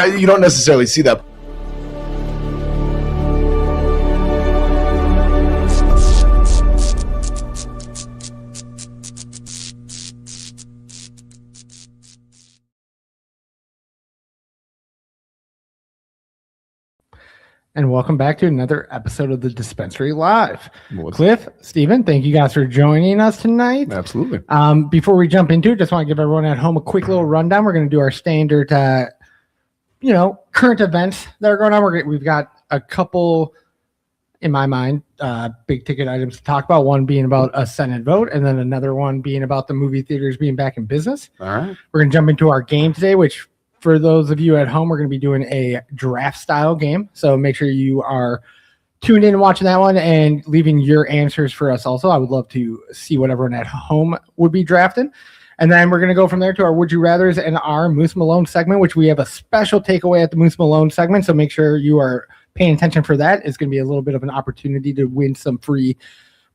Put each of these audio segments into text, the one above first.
you don't necessarily see that. And welcome back to another episode of the Dispensary Live. Cliff, Steven, thank you guys for joining us tonight. Absolutely. Before we jump into it, just want to give everyone at home a quick little rundown. We're going to do our standard, current events that are going on. We've got a couple, in my mind, big ticket items to talk about. One being about a Senate vote, and then another one being about the movie theaters being back in business. All right. We're going to jump into our game today, which for those of you at home, we're going to be doing a draft style game. So make sure you are tuned in and watching that one and leaving your answers for us also. I would love to see what everyone at home would be drafting. And then we're going to go from there to our Would You Rathers and our Moose Malone segment, which we have a special takeaway at the Moose Malone segment. So make sure you are paying attention for that. It's going to be a little bit of an opportunity to win some free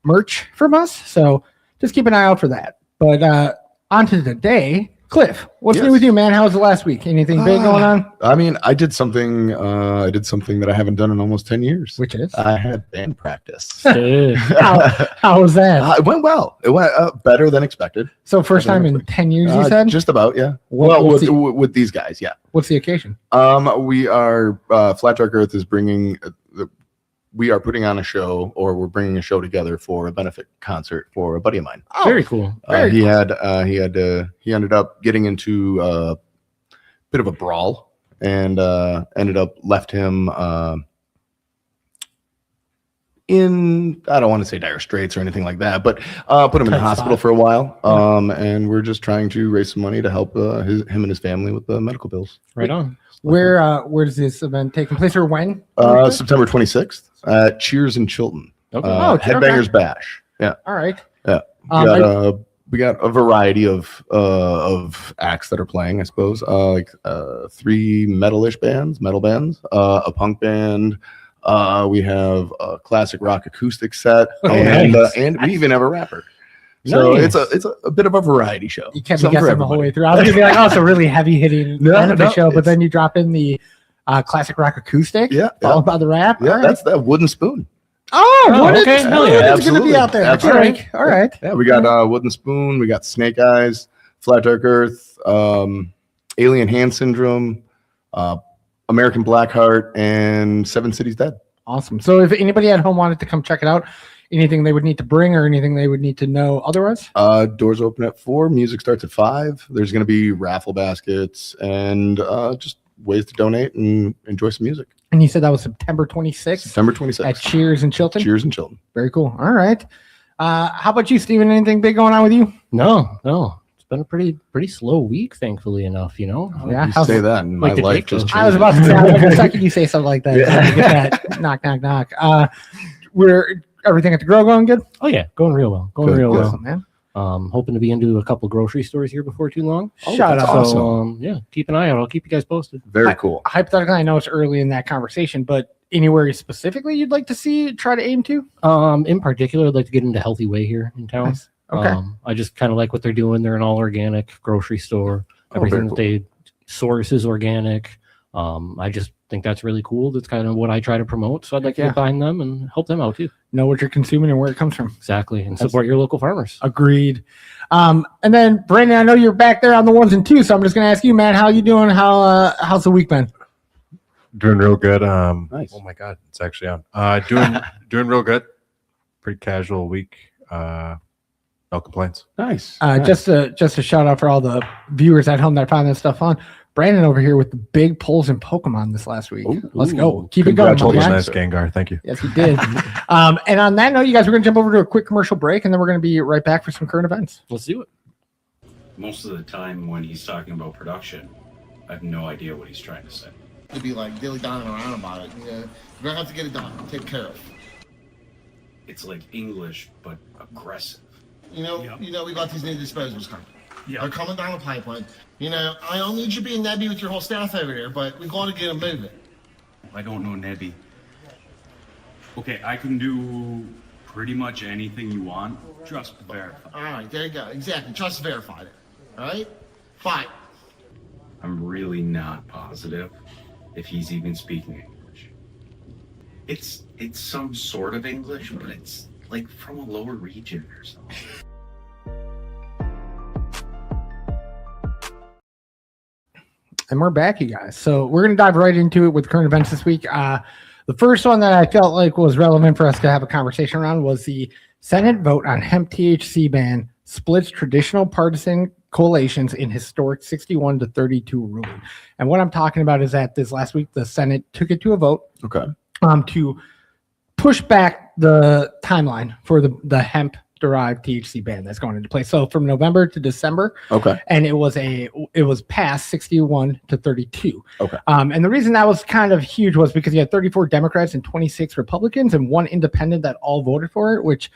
merch from us. So just keep an eye out for that. But on to today. Cliff, what's new with you, man? How was the last week? Anything big going on? I mean, I did something that I haven't done in almost 10 years. Which is? I had band practice. How was that? It went well. It went better than expected. So first time in 10 years, you said? Just about, yeah. With these guys, yeah. What's the occasion? We are, Flat Dark Earth is bringing... we are putting on a show, or we're bringing a show together for a benefit concert for a buddy of mine. Oh, very cool. He ended up getting into a bit of a brawl and left him in, I don't want to say dire straits or anything like that, but put him in the hospital for a while. And we're just trying to raise some money to help him and his family with the medical bills. Right on. Where's this event taking place, or when? September 26th at Cheers in Chilton. Okay. Headbangers Bash. Yeah. All right. Yeah. We got a variety of acts that are playing, I suppose. Three metal bands, a punk band. We have a classic rock acoustic set, and we even have a rapper. So it's a bit of a variety show. You kept me guessing the whole way through. I was gonna be like, it's a really heavy hitting show, but then you drop in the classic rock acoustic, followed by the rap. Yeah, that's that Wooden Spoon. Okay. Hell yeah, it's gonna be out there. Absolutely. All right. Yeah, we got Wooden Spoon, we got Snake Eyes, Flat Dark Earth, Alien Hand Syndrome, American Blackheart, and Seven Cities Dead. Awesome. So if anybody at home wanted to come check it out, anything they would need to bring or anything they would need to know otherwise? Doors open at 4. Music starts at 5. There's going to be raffle baskets and just ways to donate and enjoy some music. And you said that was September 26th? September 26th. At Cheers in Chilton? Cheers in Chilton. Very cool. All right. How about you, Steven? Anything big going on with you? No. It's been a pretty slow week, thankfully enough, Yeah, you say that, and my life just changed. I was about to say, the second you say something like that, you get that knock. We're everything at the grow going good? Oh yeah, going real well. Awesome, man. Hoping to be into a couple grocery stores here before too long. Shout out. So keep an eye out. I'll keep you guys posted. Very cool. Hypothetically, I know it's early in that conversation, but anywhere specifically you'd like to try to aim to? In particular, I'd like to get into Healthy Way here in town. Nice. Okay. I just kind of like what they're doing. They're an all organic grocery store. Everything that they source is organic. I just think that's really cool. That's kind of what I try to promote. So I'd like to get behind them and help them out too. Know what you're consuming and where it comes from. Exactly. And support your local farmers. Agreed. And then Brandon, I know you're back there on the 1s and 2s, so I'm just gonna ask you, man, how you doing? How's the week been? Doing real good. Nice. Oh my God, it's actually on. Doing real good. Pretty casual week. No complaints. Nice. Just a shout out for all the viewers at home that found that stuff on. Brandon over here with the big pulls in Pokemon this last week. Let's go. Keep it going. Nice Gengar. Thank you. Yes, he did. And on that note, you guys, we're going to jump over to a quick commercial break, and then we're going to be right back for some current events. Let's do it. Most of the time when he's talking about production, I have no idea what he's trying to say. To be like dilly-dallying around about it. You're going to have to get it done. Take care of. It's like English, but aggressive. We got these new disposals coming. Yeah. They're coming down the pipeline. I don't need you being nebby with your whole staff over there, but we got to get them moving. I don't know Nebby. Okay, I can do pretty much anything you want. Just verify. All right, there you go. Exactly. Just verified it. All right? Fine. I'm really not positive if he's even speaking English. It's some sort of English, but it's like from a lower region or something. And we're back, you guys. So we're going to dive right into it with current events this week. The first one that I felt like was relevant for us to have a conversation around was the Senate vote on hemp THC ban splits traditional partisan coalitions in historic 61-32 ruling. And what I'm talking about is that this last week, the Senate took it to a vote Okay. To push back the timeline for the hemp derived THC ban that's going into place. So from November to December, Okay. and it was passed 61-32. Okay. And the reason that was kind of huge was because you had 34 Democrats and 26 Republicans and one independent that all voted for it, which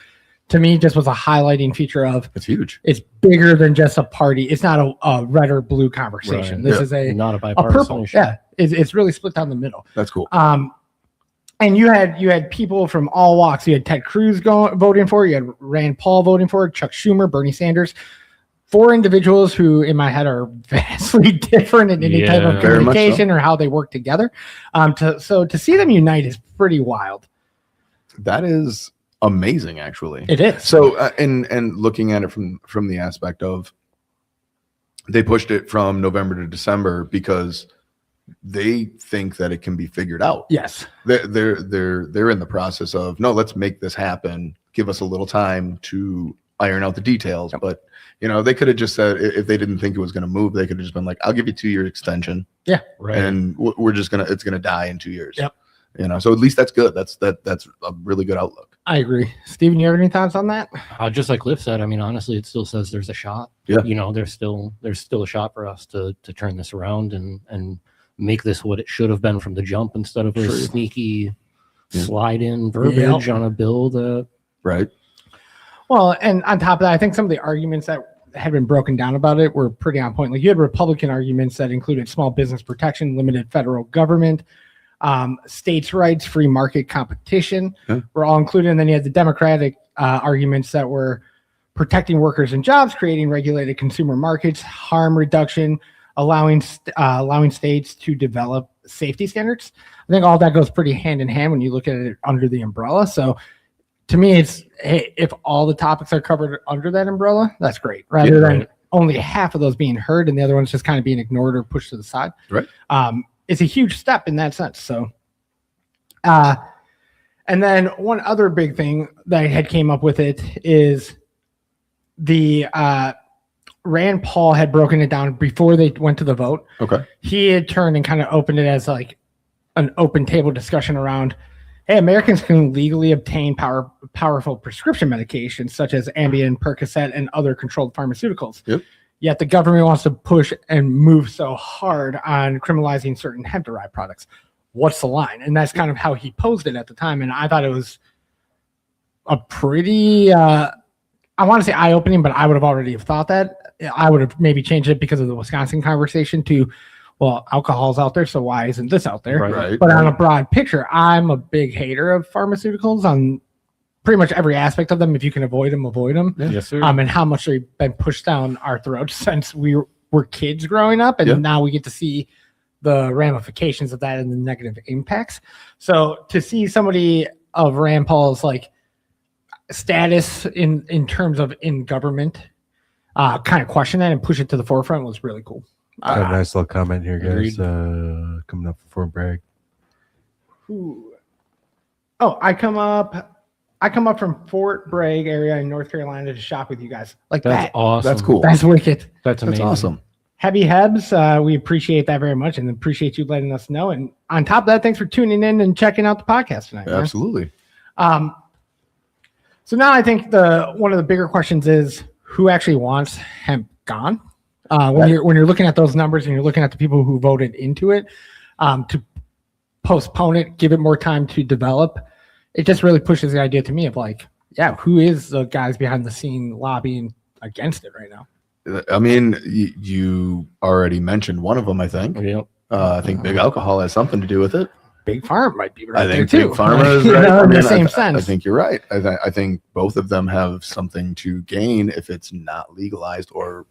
to me just was a highlighting feature of It's huge. it's bigger than just a party. It's not a red or blue conversation. Right. This is Not a a bipartisan purple. issue. Yeah, it's really split down the middle. That's cool. And you had people from all walks. You had Ted Cruz voting for it. You had Rand Paul voting for it. Chuck Schumer, Bernie Sanders. 4 individuals who, in my head, are vastly different in any type of Yeah. Very much communication or how they work together. So to see them unite is pretty wild. That is amazing, actually. It is. So, and looking at it from the aspect of, they pushed it from November to December because they think that it can be figured out. Yes. They're in the process of, no, let's make this happen. Give us a little time to iron out the details. Yep. But they could have just said, if they didn't think it was going to move, they could have just been like, I'll give you 2-year extension, Right. and it's gonna die in 2 years. Yep. So at least that's good. That's a really good outlook. I agree. Steven, you have any thoughts on that? Just like Cliff said, I mean, honestly, it still says there's a shot. Yeah. There's still a shot for us to turn this around and make this what it should have been from the jump instead of a Sure. sneaky Yeah. slide in verbiage on a bill that Right. Well, and on top of that, I think some of the arguments that had been broken down about it were pretty on point. Like you had Republican arguments that included small business protection, limited federal government, states' rights, free market competition were all included. And then you had the Democratic arguments that were protecting workers and jobs, creating regulated consumer markets, harm reduction, allowing states to develop safety standards. I think all that goes pretty hand in hand when you look at it under the umbrella. So to me, it's, hey, if all the topics are covered under that umbrella, that's great. Rather than only half of those being heard and the other ones just kind of being ignored or pushed to the side. Right. It's a huge step in that sense. So, and then one other big thing that had came up with it is the Rand Paul had broken it down before they went to the vote. Okay. He had turned and kind of opened it as like an open table discussion around, hey, Americans can legally obtain powerful prescription medications such as Ambien, Percocet, and other controlled pharmaceuticals. Yep. Yet the government wants to push and move so hard on criminalizing certain hemp-derived products. What's the line? And that's kind of how he posed it at the time. And I thought it was a pretty, I want to say eye-opening, but I would have already have thought that. I would have maybe changed it because of the Wisconsin conversation to, well, alcohol's out there, so why isn't this out there? Right. But on a broad picture, I'm a big hater of pharmaceuticals on pretty much every aspect of them. If you can avoid them, avoid them. Yeah. yes, sir. And how much they've been pushed down our throats since we were kids growing up, and Yeah. now we get to see the ramifications of that and the negative impacts. So to see somebody of Rand Paul's like status in terms of in government kind of question that and push it to the forefront was really cool. Got a nice little comment here, guys. Agreed. Coming up for Bragg. Ooh. Oh, I come up from Fort Bragg area in North Carolina to shop with you guys. Like That's that. awesome. That's cool. That's wicked. That's That's amazing. awesome. Heavy Hebs, we appreciate that very much and appreciate you letting us know. And on top of that, thanks for tuning in and checking out the podcast tonight. man. Absolutely. So now I think one of the bigger questions is who actually wants hemp gone? When you're looking at those numbers and you're looking at the people who voted into it, to postpone it, give it more time to develop, it just really pushes the idea to me of like, yeah, who is the guys behind the scene lobbying against it right now? I mean, you already mentioned one of them, I think. Yep. I think big alcohol has something to do with it. Big Farm might be right I think there too. Big Pharma is You right. know, I in mean, the same I sense. think you're right. I think both of them have something to gain if it's not legalized or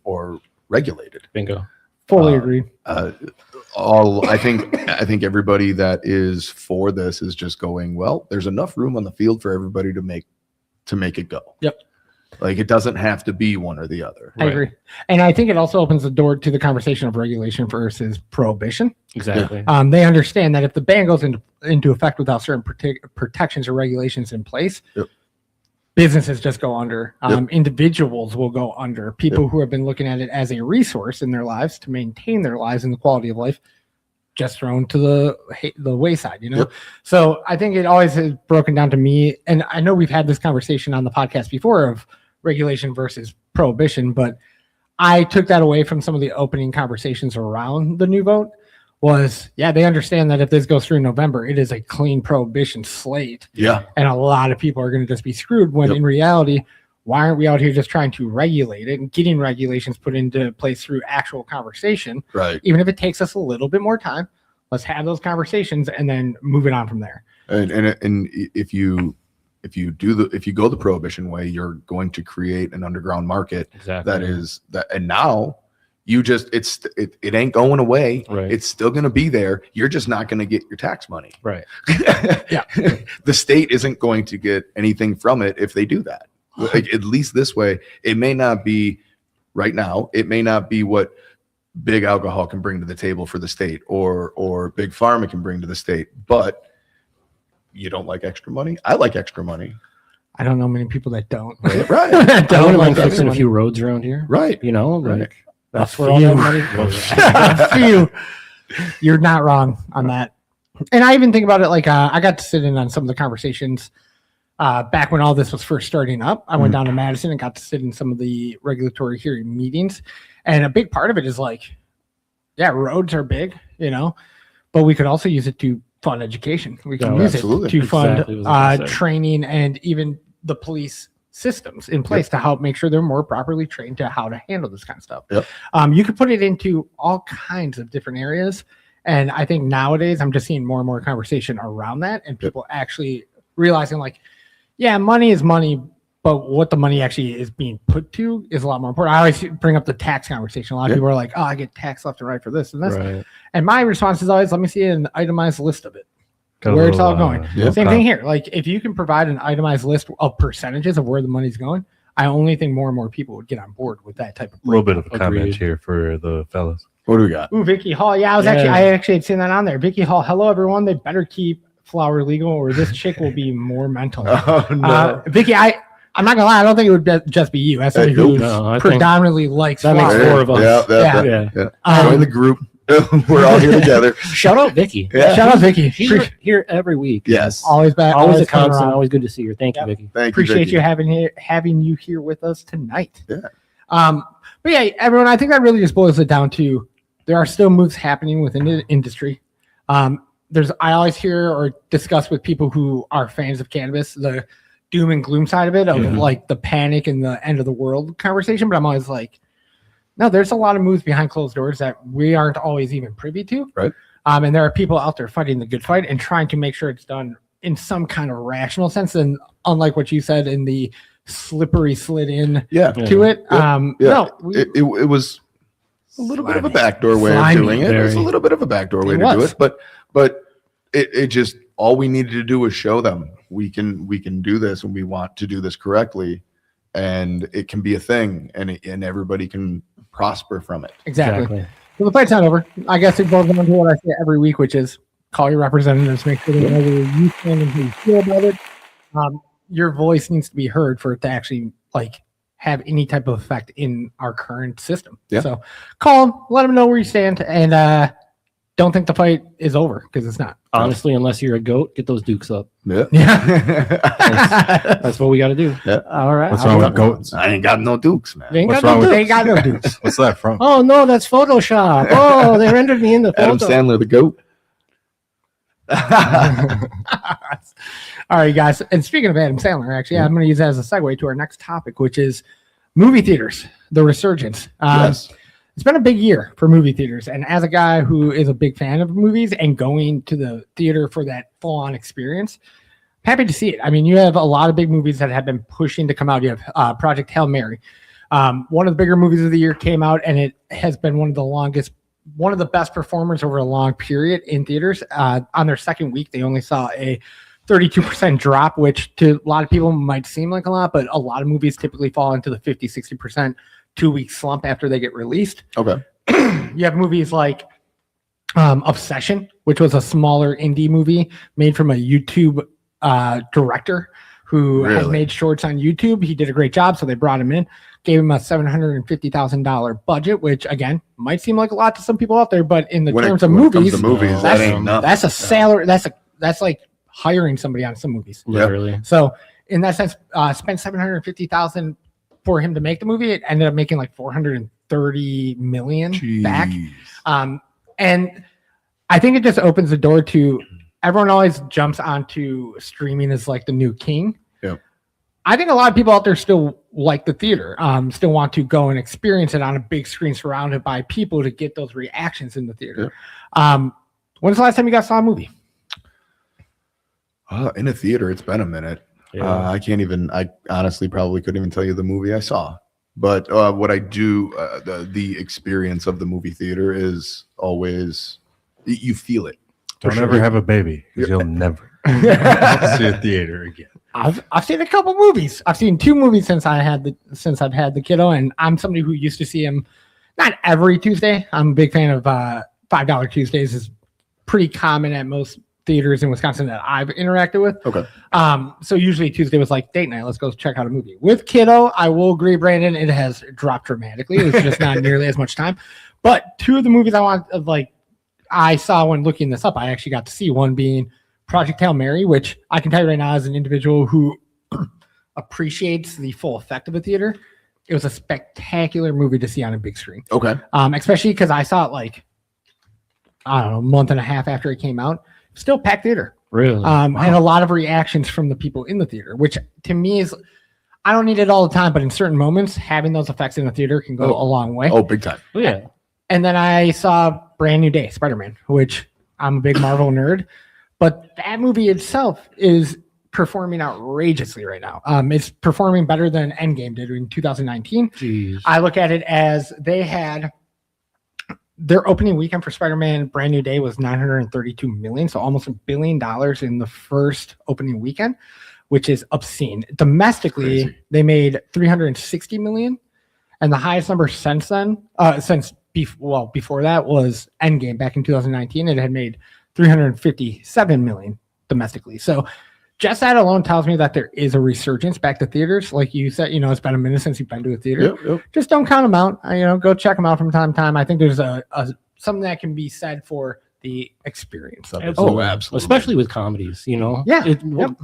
regulated. Bingo. Fully agreed. I think everybody that is for this is just going, well, there's enough room on the field for everybody to make it go. Yep. Like it doesn't have to be one or the other. I agree. And I think it also opens the door to the conversation of regulation versus prohibition. Exactly. They understand that if the ban goes into effect without certain protections or regulations in place, businesses just go under. Individuals will go under. People who have been looking at it as a resource in their lives to maintain their lives and the quality of life, just thrown to the wayside, you know? So I think it always has broken down to me. And I know we've had this conversation on the podcast before of regulation versus prohibition, but I took that away from some of the opening conversations around the new vote was, they understand that if this goes through in November, it is a clean prohibition slate. Yeah. And a lot of people are going to just be screwed when in reality, why aren't we out here just trying to regulate it and getting regulations put into place through actual conversation? Right. Even if it takes us a little bit more time, let's have those conversations and then move it on from there. And if you go the prohibition way, you're going to create an underground market and now it ain't going away. Right. It's still going to be there. You're just not going to get your tax money. Right. The state isn't going to get anything from it if they do that. Like, at least this way, it may not be right now. It may not be what big alcohol can bring to the table for the state or big pharma can bring to the state, but you don't like extra money? I like extra money. I don't know many people that don't. Right. I don't mind fixing a few roads around here. Right. You know, like Right. that's where all that money goes. You're not wrong on that. And I even think about it like I got to sit in on some of the conversations back when all this was first starting up. I went down to Madison and got to sit in some of the regulatory hearing meetings. And a big part of it is like, roads are big, you know, but we could also use it to fund education. We can use absolutely. it to fund Exactly what I was gonna say. training and even the police systems in place to help make sure they're more properly trained to how to handle this kind of stuff. You could put it into all kinds of different areas. And I think nowadays I'm just seeing more and more conversation around that and people actually realizing like, money is money, but what the money actually is being put to is a lot more important. I always bring up the tax conversation. A lot of people are like, I get taxed left and right for this and this. Right. And my response is always, let me see an itemized list of it. Where it's all going. Same thing here. Like if you can provide an itemized list of percentages of where the money's going, I only think more and more people would get on board with that type of. A little bit of a comment Agreed. here for the fellas. What do we got? Ooh, Vicky Hall. Yeah, I actually had seen that on there. Vicky Hall. Hello, everyone. They better keep flower legal or this chick will be more mental. Oh, no. Vicky, I'm not gonna lie. I don't think it would just be you. As somebody who predominantly likes that makes flowers. 4 of us. Yeah. Join the group. We're all here together. Shout out Vicky. Yeah. Shout out Vicky. She's here every week. Yes. Always back. Always a coming constant. around. Always good to see her. Thank you, Vicky. Thank you. Appreciate Vicky. you having you here with us tonight. Yeah. But everyone, I think that really just boils it down to there are still moves happening within the industry. I always hear or discuss with people who are fans of cannabis the doom and gloom side of it, of like the panic and the end of the world conversation. But I'm always like, no, there's a lot of moves behind closed doors that we aren't always even privy to. Right. And there are people out there fighting the good fight and trying to make sure it's done in some kind of rational sense. And unlike what you said in the slippery slid in to it. No, it was a little bit of a backdoor way of Slimy. doing it. It was a little bit of a backdoor way to do it, but it just all we needed to do was show them we can do this and we want to do this correctly, and it can be a thing, and everybody can prosper from it. Exactly. Well, the fight's not over. I guess it boils down to what I say every week, which is call your representatives, make sure they know where you stand and how you feel about it. Your voice needs to be heard for it to actually have any type of effect in our current system. Yeah. So call them, let them know where you stand, and don't think the fight is over because it's not. Honestly, unless you're a goat, get those dukes up. Yeah. That's what we got to do. Yeah. All right. What's wrong with goats? I ain't got no dukes, man. They ain't What's got wrong no, with- they ain't got no dudes. What's that from? Oh no, that's Photoshop. Oh, they rendered me in the Adam photo. Sandler, the goat. All right, guys. And speaking of Adam Sandler, actually, I'm going to use that as a segue to our next topic, which is movie theaters, the resurgence. Yes. It's been a big year for movie theaters. And as a guy who is a big fan of movies and going to the theater for that full-on experience, I'm happy to see it. I mean, you have a lot of big movies that have been pushing to come out. You have Project Hail Mary. One of the bigger movies of the year came out, and it has been one of the longest one of the best performers over a long period in theaters. On their second week, they only saw a 32% drop, which to a lot of people might seem like a lot, but a lot of movies typically fall into the 50-60% 2-week slump after they get released. Okay. You have movies like Obsession, which was a smaller indie movie made from a YouTube director who had made shorts on YouTube. He did a great job, so they brought him in, gave him a $750,000 budget, which again might seem like a lot to some people out there, but in the terms of movies, that ain't nothing. That's a salary. That's like hiring somebody on some movies, literally. So in that sense, spent $750,000 for him to make the movie. It ended up making like $430 million back. And I think it just opens the door to everyone always jumps onto streaming as like the new king. Yeah. I think a lot of people out there still like the theater, still want to go and experience it on a big screen surrounded by people to get those reactions in the theater. Yeah. When's the last time you guys saw a movie? In a theater, it's been a minute. Yeah. I honestly probably couldn't even tell you the movie I saw. But what I do, the experience of the movie theater is always, you feel it. Don't ever have a baby, because you'll never see a theater again. I've seen a couple movies. I've seen 2 movies since I've had the kiddo, and I'm somebody who used to see him not every Tuesday. I'm a big fan of $5 Tuesdays. Is pretty common at most theaters in Wisconsin that I've interacted with. Okay. So usually Tuesday was like date night. Let's go check out a movie. With kiddo, I will agree, Brandon, it has dropped dramatically. It's just not nearly as much time. But 2 of the movies I saw when looking this up, I actually got to see, one being Project Hail Mary, which I can tell you right now as an individual who appreciates the full effect of a theater, it was a spectacular movie to see on a big screen. Okay. Especially because I saw it a month and a half after it came out. Still packed theater. Really? Wow. And a lot of reactions from the people in the theater, which to me is, I don't need it all the time, but in certain moments, having those effects in the theater can go a long way. Oh, big time. Yeah. And then I saw Brand New Day, Spider-Man, which I'm a big Marvel nerd, but that movie itself is performing outrageously right now. It's performing better than Endgame did in 2019. Jeez. I look at it as they had their opening weekend for Spider-Man Brand New Day was $932 million, so almost $1 billion in the first opening weekend, which is obscene. Domestically, they made $360 million, and the highest number since then, before that was Endgame back in 2019. It had made $357 million domestically. So just that alone tells me that there is a resurgence back to theaters. Like you said, it's been a minute since you've been to a theater. Yep. Just don't count them out. Go check them out from time to time. I think there's a something that can be said for the experience of it. Absolutely. Oh, absolutely. Especially with comedies, Yeah.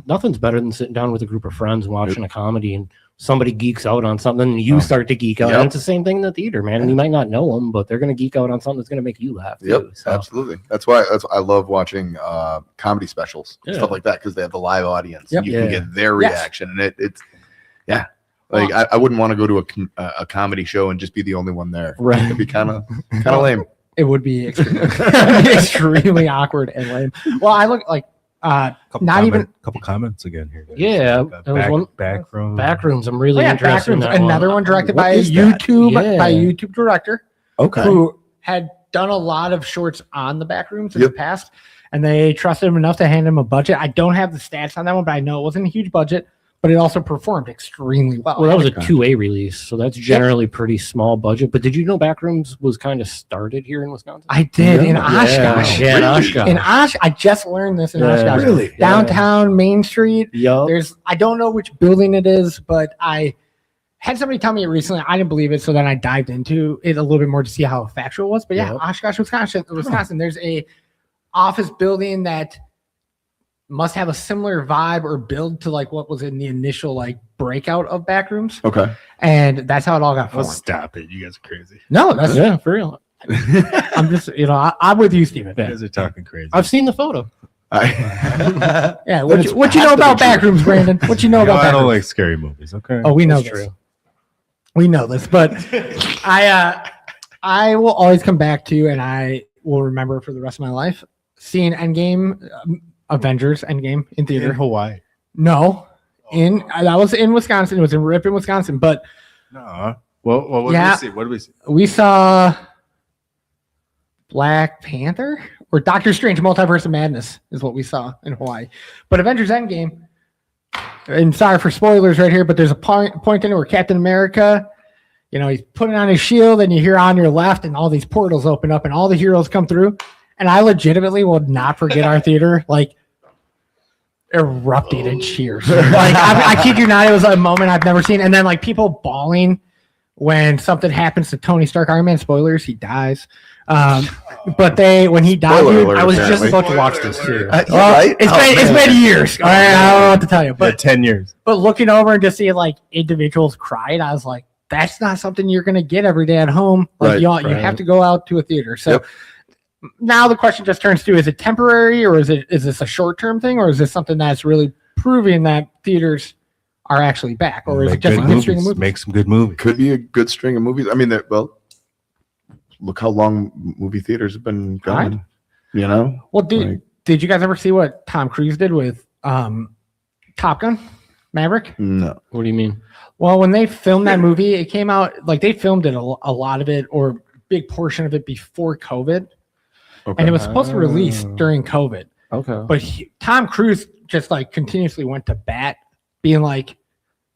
Nothing's better than sitting down with a group of friends and watching a comedy, and somebody geeks out on something and you start to geek out. And it's the same thing in the theater, man. And you might not know them, but they're going to geek out on something that's going to make you laugh too. So. Absolutely. That's why I love watching comedy specials and stuff like that, because they have the live audience. You can get their reaction, and it's like I wouldn't want to go to a comedy show and just be the only one there. Right. It'd be kind of lame. It would be extremely awkward and lame. Well, I look like couple comments again here. Yeah, Backrooms. I'm really interested in that another one directed by a YouTube director. Okay. Who had done a lot of shorts on the Backrooms in the past, and they trusted him enough to hand him a budget. I don't have the stats on that one, but I know it wasn't a huge budget, but it also performed extremely well. Well, that was a 2A release, so that's generally pretty small budget. But did you know Backrooms was kind of started here in Wisconsin? I did, in Oshkosh. Yeah, in Oshkosh. In Oshkosh. I just learned this in Oshkosh. Really? Downtown Main Street. Yep. I don't know which building it is, but I had somebody tell me it recently. I didn't believe it, so then I dived into it a little bit more to see how factual it was. But Oshkosh, Wisconsin. There's a office building that must have a similar vibe or build to like what was in the initial breakout of Backrooms. Okay. And that's how it all got formed. Stop it. You guys are crazy. No, that's for real. I'm just, I'm with you, Steven. You guys are talking crazy. I've seen the photo. Yeah. What you know about Backrooms, Brandon? What you know about Backrooms? I don't like scary movies. Okay. Oh, we know this. True. We know this, but I will always come back to, and I will remember for the rest of my life, seeing Endgame, Avengers Endgame in theater. In Hawaii. No. That was in Wisconsin. It was in Ripon, Wisconsin. But no. Well, what did we see? What did we see? We saw Black Panther or Doctor Strange Multiverse of Madness is what we saw in Hawaii. But Avengers Endgame, and sorry for spoilers right here, but there's a point in it where Captain America, he's putting on his shield and you hear on your left and all these portals open up and all the heroes come through. And I legitimately will not forget our theater, erupted in cheers. I kid you not, it was a moment I've never seen. And then people bawling when something happens to Tony Stark, Iron Man, spoilers, he dies. But when he died, Spoiler I was alert, just apparently. about to watch this too. Right? It's been years. I don't know what to tell you. But 10 years. But looking over and just seeing individuals cried, I was like, that's not something you're going to get every day at home. You have to go out to a theater. So now the question just turns to, is it temporary or is this a short-term thing, or is this something that's really proving that theaters are actually back, or is it just a good string of movies? Make some good movies. Could be a good string of movies. I mean, look how long movie theaters have been going. Well, did you guys ever see what Tom Cruise did with Top Gun Maverick? No. What do you mean? Well, when they filmed that movie, it came out they filmed it a lot of it, or a big portion of it, before COVID, and it was supposed to release during COVID. Okay. But Tom Cruise just continuously went to bat, being like,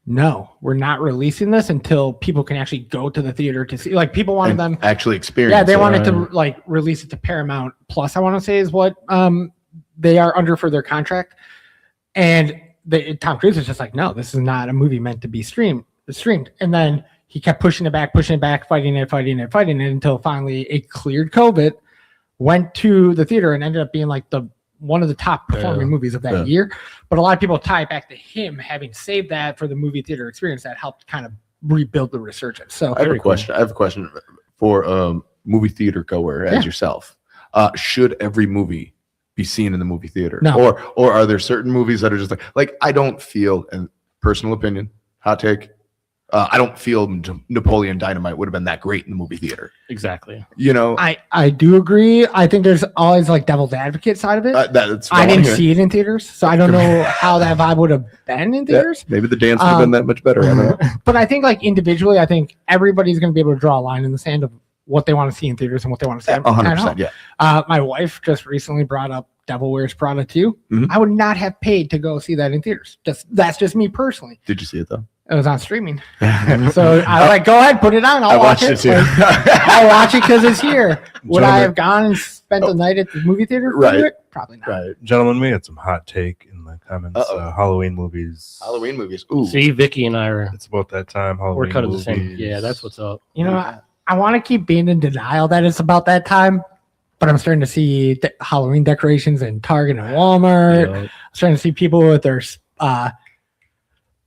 no, we're not releasing this until people can actually go to the theater to see. People wanted them actually experience. Yeah, they it. wanted to release it to Paramount Plus, I want to say, is what they are under for their contract. And Tom Cruise is just like, no, this is not a movie meant to be streamed. And then he kept pushing it back, fighting it until finally it cleared COVID, went to the theater, and ended up being one of the top performing movies of that year. But a lot of people tie it back to him having saved that for the movie theater experience that helped kind of rebuild the resurgence. So I have a question. I have a question for a movie theater goer as yourself. Should every movie be seen in the movie theater? No. Or are there certain movies that are just like I don't feel, and personal opinion, hot take, I don't feel Napoleon Dynamite would have been that great in the movie theater. Exactly. I do agree. I think there's always devil's advocate side of it. I didn't see it in theaters, so I don't know how that vibe would have been in theaters. Maybe the dance would have been that much better. I don't know. But I think individually, I think everybody's going to be able to draw a line in the sand of what they want to see in theaters and what they want to see. 100%. Yeah. My wife just recently brought up Devil Wears Prada 2. Mm-hmm. I would not have paid to go see that in theaters. That's just me personally. Did you see it though? It was on streaming. So I was go ahead, put it on. I'll watch it. too. I'll watch it because it's here. Would I have gone and spent the night at the movie theater? Right. Probably not. Right. Gentlemen, we had some hot take in the comments. Halloween movies. Halloween movies. Ooh. See, Vicky and I are It's about that time. Halloween we're kind of the movies. same. Yeah, that's what's up. I want to keep being in denial that it's about that time, but I'm starting to see Halloween decorations in Target and Walmart. Yeah. I'm starting to see people with their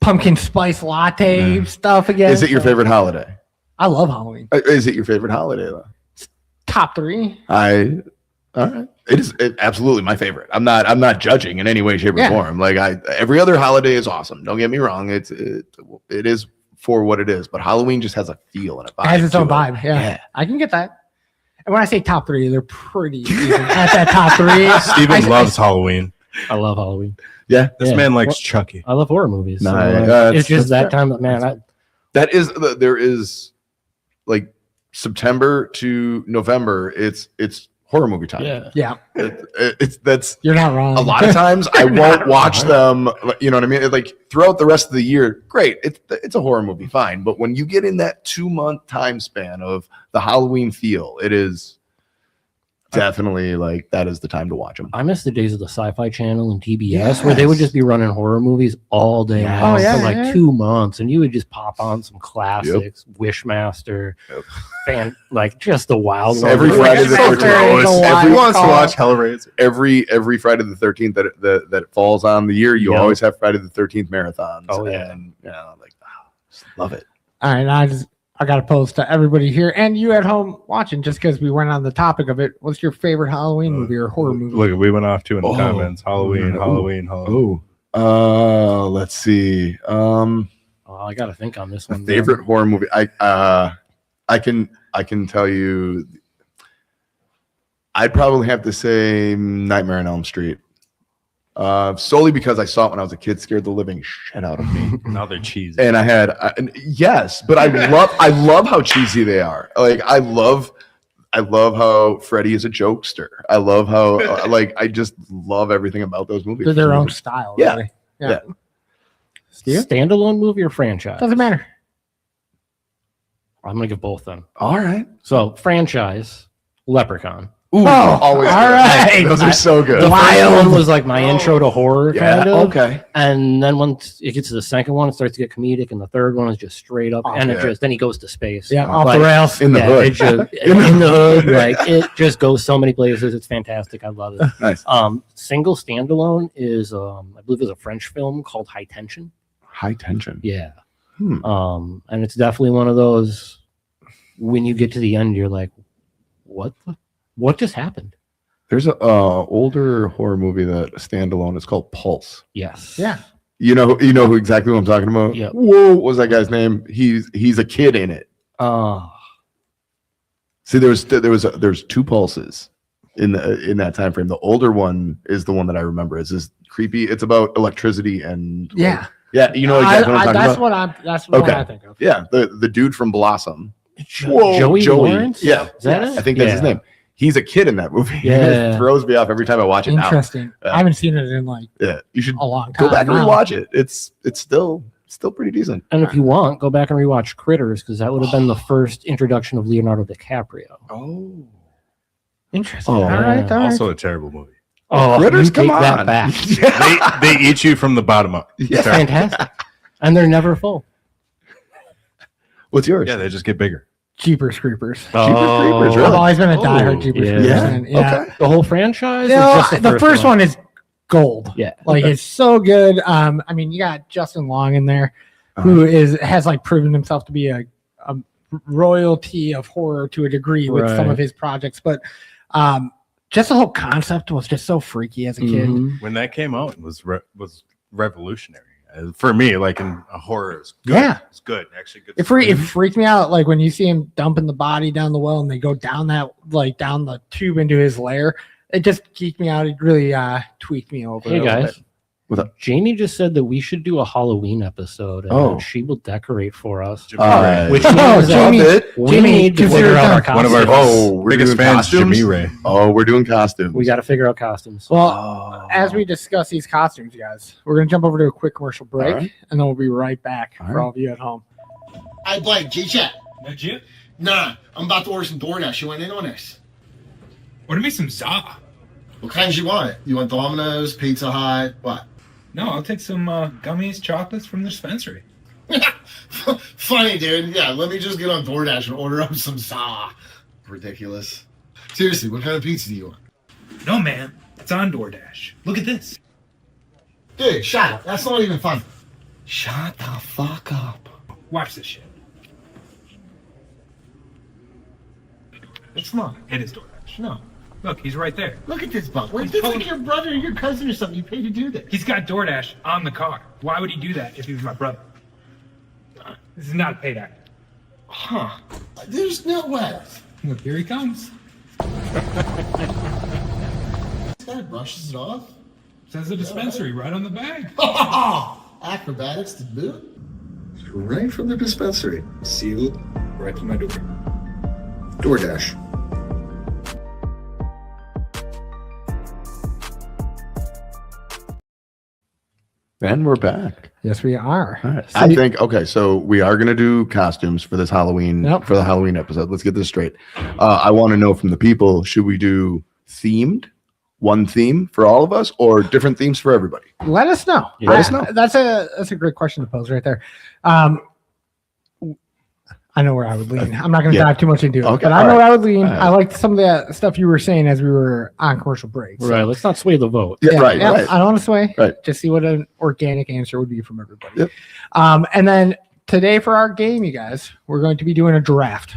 pumpkin spice latte stuff again. Is it your favorite holiday? I love Halloween. Is it your favorite holiday though? Top 3. All right. It is absolutely my favorite. I'm not judging in any way, shape, or form. Every other holiday is awesome. Don't get me wrong. It is for what it is, but Halloween just has a feel and a vibe. It has its own vibe. Yeah. Yeah, I can get that. And when I say top 3, they're pretty even at that top 3. Steven loves Halloween. I love Halloween. Yeah. This man likes Chucky. I love horror movies. So, Nice. it's just that time that there is September to November. It's horror movie time. yeah. Yeah, That's you're not wrong. a lot of times I won't watch them. You know what I mean? Throughout the rest of the year, great. It's a horror movie, fine. But when you get in that 2-month time span of the Halloween feel, it is definitely that is the time to watch them. I miss the days of the Sci-Fi Channel and TBS where they would just be running horror movies all day long for 2 months, and you would just pop on some classics, Wishmaster, just the wild ones. Every Friday the 13th. Everyone wants to watch Hellraiser. Every Friday the 13th that it falls on the year, you always have Friday the 13th marathons. Oh yeah, and just love it. All right, I got to pose to everybody here and you at home watching, just because we went on the topic of it. What's your favorite Halloween movie or horror movie? Look, we went off too in the comments. Halloween. Let's see. I got to think on this one. Favorite horror movie. I can tell you. I'd probably have to say Nightmare on Elm Street. Solely because I saw it when I was a kid, scared the living shit out of me. Now they're cheesy. And yes, but I love how cheesy they are. I I love how Freddie is a jokester. I love how I just love everything about those movies. They're their own style. Yeah. Really. Yeah. Steve? Standalone movie or franchise? Doesn't matter. I'm gonna give both then. All right. So franchise, Leprechaun. Ooh, all always good. right. Those are so good. The first one was like my intro to horror, Yeah. kind of. Okay. And then once it gets to the second one, it starts to get comedic, and the third one is just straight up, and it yeah. just then he goes to space. Yeah, Like, off the rails. In the yeah, hood. it just, in the hood, like it just goes so many places. It's fantastic. I love it. Nice. Single standalone is I believe it's a French film called High Tension. High tension. Yeah. Hmm. And it's definitely one of those when you get to the end, you're like, what just happened? There's a older horror movie that standalone. It's called Pulse. Yes. Yeah. You know who exactly what I'm talking about? Yep. Whoa, what was that guy's name? He's a kid in it. See, there's two Pulses in that time frame. The older one is the one that I remember. It's this creepy. It's about electricity and Yeah. yeah. You know exactly what I'm talking about. That's what Okay. I think of. Yeah, the dude from Blossom. Whoa, Joey Lawrence? Yeah, Is that it? I think that's his Yeah. name. He's a kid in that movie. Yeah. It throws me off every time I watch it now. Interesting. Yeah. I haven't seen it in like Yeah, you should a long time. go back and now. rewatch it. It's still pretty decent. And if you want, go back and rewatch Critters because that would have been the first introduction of Leonardo DiCaprio. Oh, Interesting. Oh, all right. All right. Also a terrible movie. Oh, Critters, you take come that on. back. They eat you from the bottom up. Yeah. It's fantastic. And they're never full. What's yours? Yeah, they just get bigger. Jeepers Creepers. Jeepers Creepers, really? I've always been a diehard Oh, Jeepers yeah. Creepers Yeah? fan. Yeah. Okay. The whole franchise? No, or just the first one is gold. Yeah. Like it's so good. I mean, you got Justin Long in there, who has like proven himself to be a royalty of horror to a degree with some Right. of his projects. But just the whole concept was just so freaky as a kid. Mhm. When that came out, it was revolutionary for me. Like in a horror, it's good. Yeah. It's good. Actually, good. It freaked me out, like when you see him dumping the body down the well and they go down down the tube into his lair. It just geeked me out. It really tweaked me over. Hey a little guys, bit. What's up? Jamie just said that we should do a Halloween episode, and Oh. she will decorate for us. Jimmy All Ray. right. Which Oh, means that Jamie, we Jamie, need to consider figure out it our One of our costumes. we're biggest doing fans, costumes? Jimmy Ray. Oh, we're doing costumes. We got to figure out costumes. Well, Oh. as we discuss these costumes, you guys, we're gonna jump over to a quick commercial break, All right. and then we'll be right back All for right. all of you at home. Hey, Blake, G-Chat. That's you? Nah, I'm about to order some DoorDash. You want in on this? Order me some za. What kinds you want? You want Domino's, Pizza Hut, what? No, I'll take some gummies, chocolates from the dispensary. Funny, dude. Yeah, let me just get on DoorDash and order up some za. Ridiculous. Seriously, what kind of pizza do you want? No, man. It's on DoorDash. Look at this. Dude, shut up. That's not even fun. Shut the fuck up. Watch this shit. It's not. It is DoorDash. No. Look, he's right there. Look at this bug. Wait, this is like your brother or your cousin or something. You paid to do this. He's got DoorDash on the car. Why would he do that if he was my brother? This is not a paid act. Huh. There's no way. Look, here he comes. This guy brushes it off. Says the dispensary right on the bag. Acrobatics to boot. Right from the dispensary. Sealed right to my door. DoorDash. And we're back. Yes, we are. All right. So I you- think okay, so we are gonna do costumes for this Halloween Yep. for the Halloween episode. Let's get this straight. I want to know from the people: should we do themed, one theme for all of us, or different themes for everybody? Let us know. Yeah. Let us know. That's a great question to pose right there. I know where I would lean. I'm not going to Yeah. dive too much into it, Okay, but I all know right. where I would lean. All right. I liked some of the stuff you were saying as we were on commercial breaks. Right. Let's not sway the vote. Yeah, right. I Right. don't want to sway. Right. Just see what an organic answer would be from everybody. Yep. And then today for our game, you guys, we're going to be doing a draft.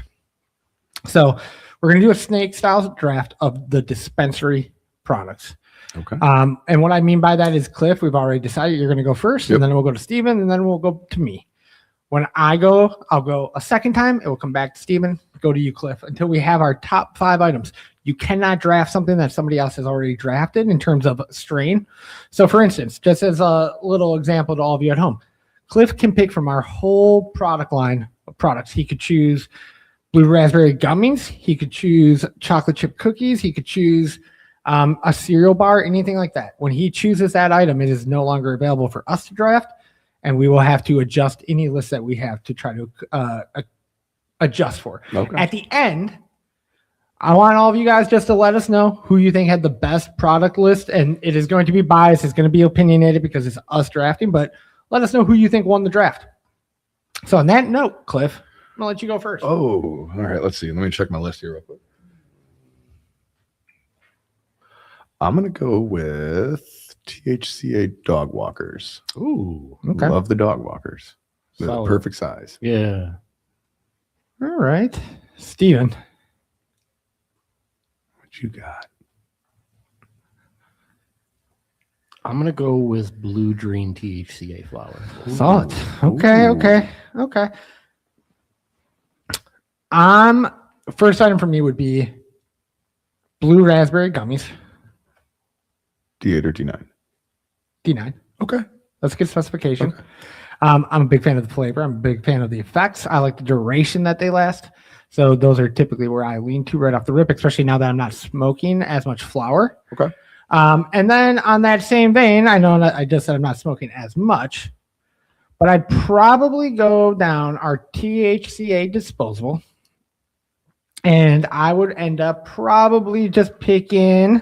So we're going to do a snake style draft of the dispensary products. Okay. And what I mean by that is, Cliff, we've already decided you're going to go first, Yep. and then we'll go to Steven, and then we'll go to me. When I go, I'll go a second time. It will come back to Steven, go to you, Cliff, until we have our top 5 items. You cannot draft something that somebody else has already drafted in terms of strain. So, for instance, just as a little example to all of you at home, Cliff can pick from our whole product line of products. He could choose blue raspberry gummies. He could choose chocolate chip cookies. He could choose a cereal bar, anything like that. When he chooses that item, it is no longer available for us to draft, and we will have to adjust any list that we have to try to adjust for. Okay. At the end, I want all of you guys just to let us know who you think had the best product list, and it is going to be biased. It's going to be opinionated because it's us drafting, but let us know who you think won the draft. So on that note, Cliff, I'm going to let you go first. Oh, all right. Let's see. Let me check my list here real quick. I'm going to go with THCA dog walkers. Ooh. Okay. Love the dog walkers. They're the Solid. perfect size. Yeah. All right. Steven. What you got? I'm going to go with blue dream THCA flower. Solid. Okay, Ooh. okay. First item for me would be blue raspberry gummies, D8 or D9? D9. Okay. That's a good specification. Okay. I'm a big fan of the flavor. I'm a big fan of the effects. I like the duration that they last. So those are typically where I lean to right off the rip, especially now that I'm not smoking as much flower. Okay. And then on that same vein, I know that I just said I'm not smoking as much, but I'd probably go down our THCA disposable. And I would end up probably just picking.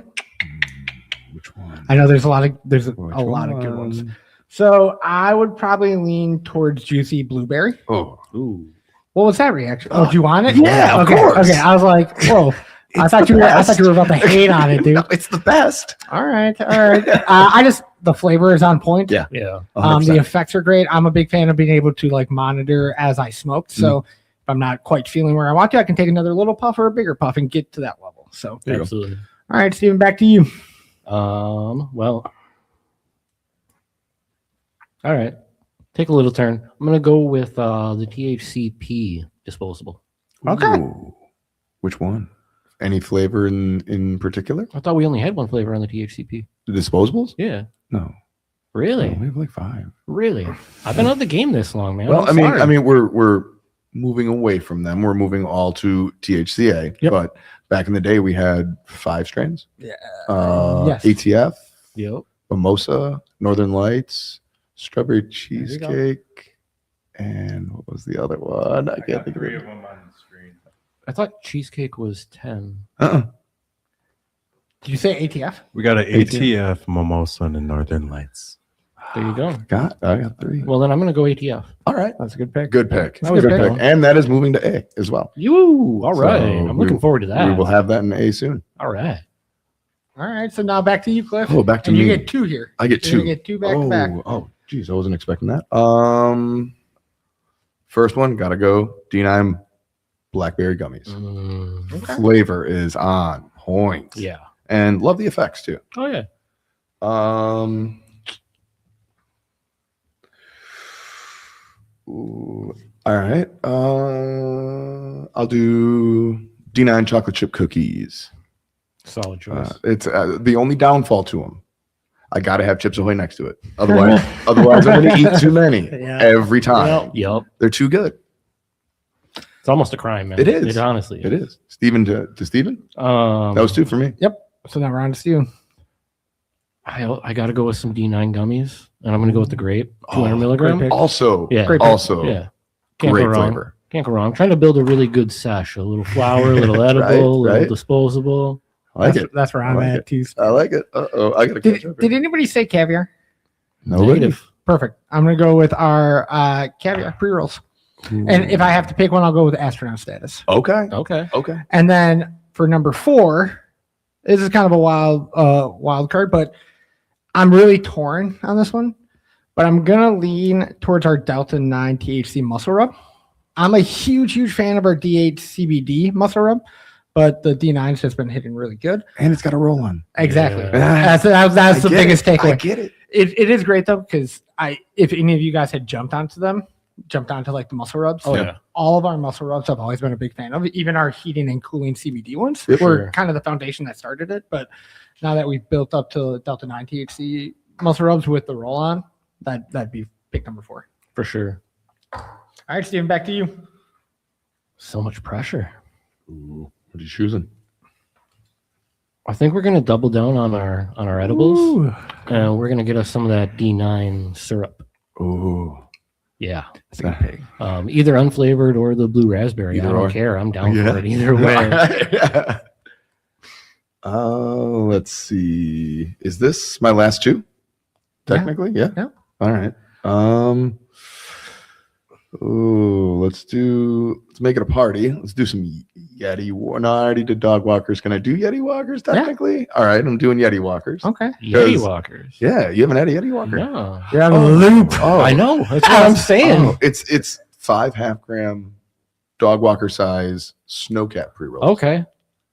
Which one? I know there's a lot of Which lot of good ones. one? So I would probably lean towards juicy blueberry. Oh, Ooh. What was that reaction? Oh, do you want it? Yeah, of okay. course. Okay, I was like, whoa. I thought you were about to hate on it, dude. No, it's the best. All right. The flavor is on point. Yeah. Yeah. The 100%. effects are great. I'm a big fan of being able to like monitor as I smoked. So if I'm not quite feeling where I want to, I can take another little puff or a bigger puff and get to that level. So There you go. Absolutely. all right, Steven, back to you. Well, all right. Take a little turn. I'm gonna go with the THCP disposable. Okay. Ooh. Which one? Any flavor in particular? I thought we only had one flavor on the THCP. The disposables? Yeah. No. Really? No, we have like 5. Really? I've been out the game this long, man. Well, I'm sorry. I mean, we're moving away from them. We're moving all to THCA. Yep. But back in the day, we had 5 strains. Yeah. Yes. Yes. ATF, Yep. Mimosa, Northern Lights, Strawberry you go. Cheesecake, and what was the other one? I can't think of it. them on the screen. I thought cheesecake was 10. Did you say ATF? We got an ATF. ATF, Mimosa, and Northern Lights. There you go. I got 3. Well, then I'm gonna go ATF. All right. That's a good pick. Good pick. That was Good good. pick. And that is moving to A as well. You all right? So I'm looking forward to that. We will have that in A soon. All right. All right. So now back to you, Cliff. Oh, back to and me. you get 2 here. I get You're 2. gonna get 2 back to back. Oh, geez, I wasn't expecting that. First one, gotta go. D9 blackberry gummies. Okay. Flavor is on point. Yeah. And love the effects too. Oh yeah. Ooh, all right. I'll do D9 chocolate chip cookies. Solid choice. It's the only downfall to them. I gotta have Chips Ahoy next to it. Otherwise, I'm gonna eat too many Yeah. every time. Yep. They're too good. It's almost a crime, man. It is. It honestly It is. Steven to Steven? That was 2 for me. So now we're on to Steven. I got to go with some D9 gummies, and I'm going to go with the grape, 200 milligram. great pick. Also, Yeah. Great pick. also Yeah. Can't great go wrong. flavor. Can't go wrong. I'm trying to build a really good sesh, a little flour, a little edible, a little right. disposable. I like that's, it. That's where I'm I like at it. too. I like it. I gotta catch up. Did anybody say caviar? Nobody. Negative. Perfect. I'm gonna go with our caviar pre-rolls. And if I have to pick one, I'll go with astronaut status. Okay. Okay. Okay. And then for number 4, this is kind of a wild card, but I'm really torn on this one. But I'm gonna lean towards our Delta 9 THC muscle rub. I'm a huge fan of our D8 CBD muscle rub, but the D9's just been hitting really good. And it's got a roll on. Exactly. Yeah. That's the biggest I takeaway. get it. It is great though, because if any of you guys had jumped onto like the muscle rubs. Oh yeah. All of our muscle rubs I've always been a big fan of. Even our heating and cooling CBD ones Yep. were Sure. kind of the foundation that started it. But now that we've built up to Delta 9 THC muscle rubs with the roll on, that'd be pick number 4. For sure. All right, Steven, back to you. So much pressure. Ooh, what are you choosing? I think we're gonna double down on our edibles, Ooh. and we're gonna get us some of that D9 syrup. Ooh. Yeah, That's a good pick. either unflavored or the blue raspberry. Either I don't or. care. I'm down Yeah. for it either way. Let's see. Is this my last two? Technically, yeah. Yeah. All right. Let's make it a party. Let's do some Yeti. No, I already did dog walkers. Can I do Yeti walkers technically? All right, I'm doing Yeti walkers. Okay. Yeti walkers. Yeah, you haven't had a Yeti walker? No, You're on a loop. Oh, I know. That's what I'm saying. Oh, it's 5 half-gram dog walker size snowcat pre-rolls.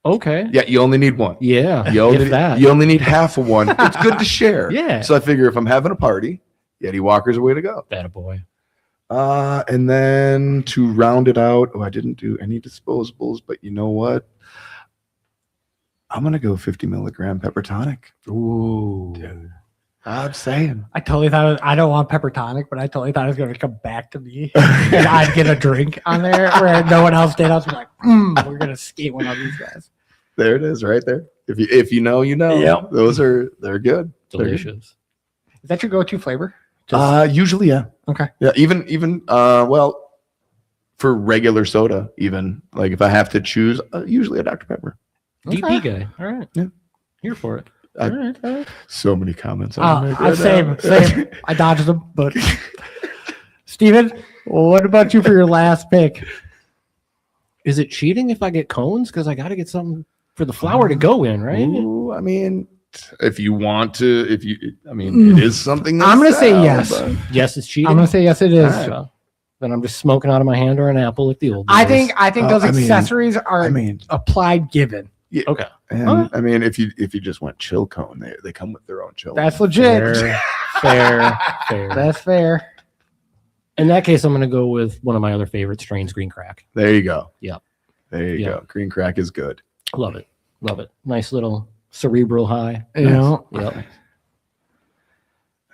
Okay. Yeah, you only need one. Yeah. You only, if that. you only need half of one. It's good to share. Yeah. So I figure if I'm having a party, Yeti walker's a way to go. That a boy. And then to round it out, I didn't do any disposables, but you know what? I'm gonna go 50 milligram pepper tonic. Ooh. Dude, I'm saying. I totally thought I don't want pepper tonic, but I totally thought it was going to come back to me, and I'd get a drink on there where no one else did. I was like, we're going to skate one on these guys. There it is, right there. If you know, you know. Yep. They're good. Delicious. Is that your go-to flavor? Usually, yeah. Okay. Yeah, even well, for regular soda, even like if I have to choose, usually a Dr. Pepper. DP guy. All right. Yeah. Here for it. All right. So many comments. on it right Same. now. I dodged them, but Steven, what about you for your last pick? Is it cheating if I get cones? Because I got to get something for the flour to go in, right? Ooh, I mean, if you want to, it is something. I'm gonna say sell, yes. but- Yes, it's cheating. I'm going to say yes, it is. All right. So, then I'm just smoking out of my hand or an apple like the old days. I think those I mean- accessories are applied given. Okay. And Huh? I mean, if you just went chill cone, they come with their own chill. That's legit. Fair. That's fair. In that case, I'm going to go with one of my other favorite strains, Green Crack. There you go. Yep. There you Yep. go. Green crack is good. Love it. Nice little cerebral high. You know, Yep.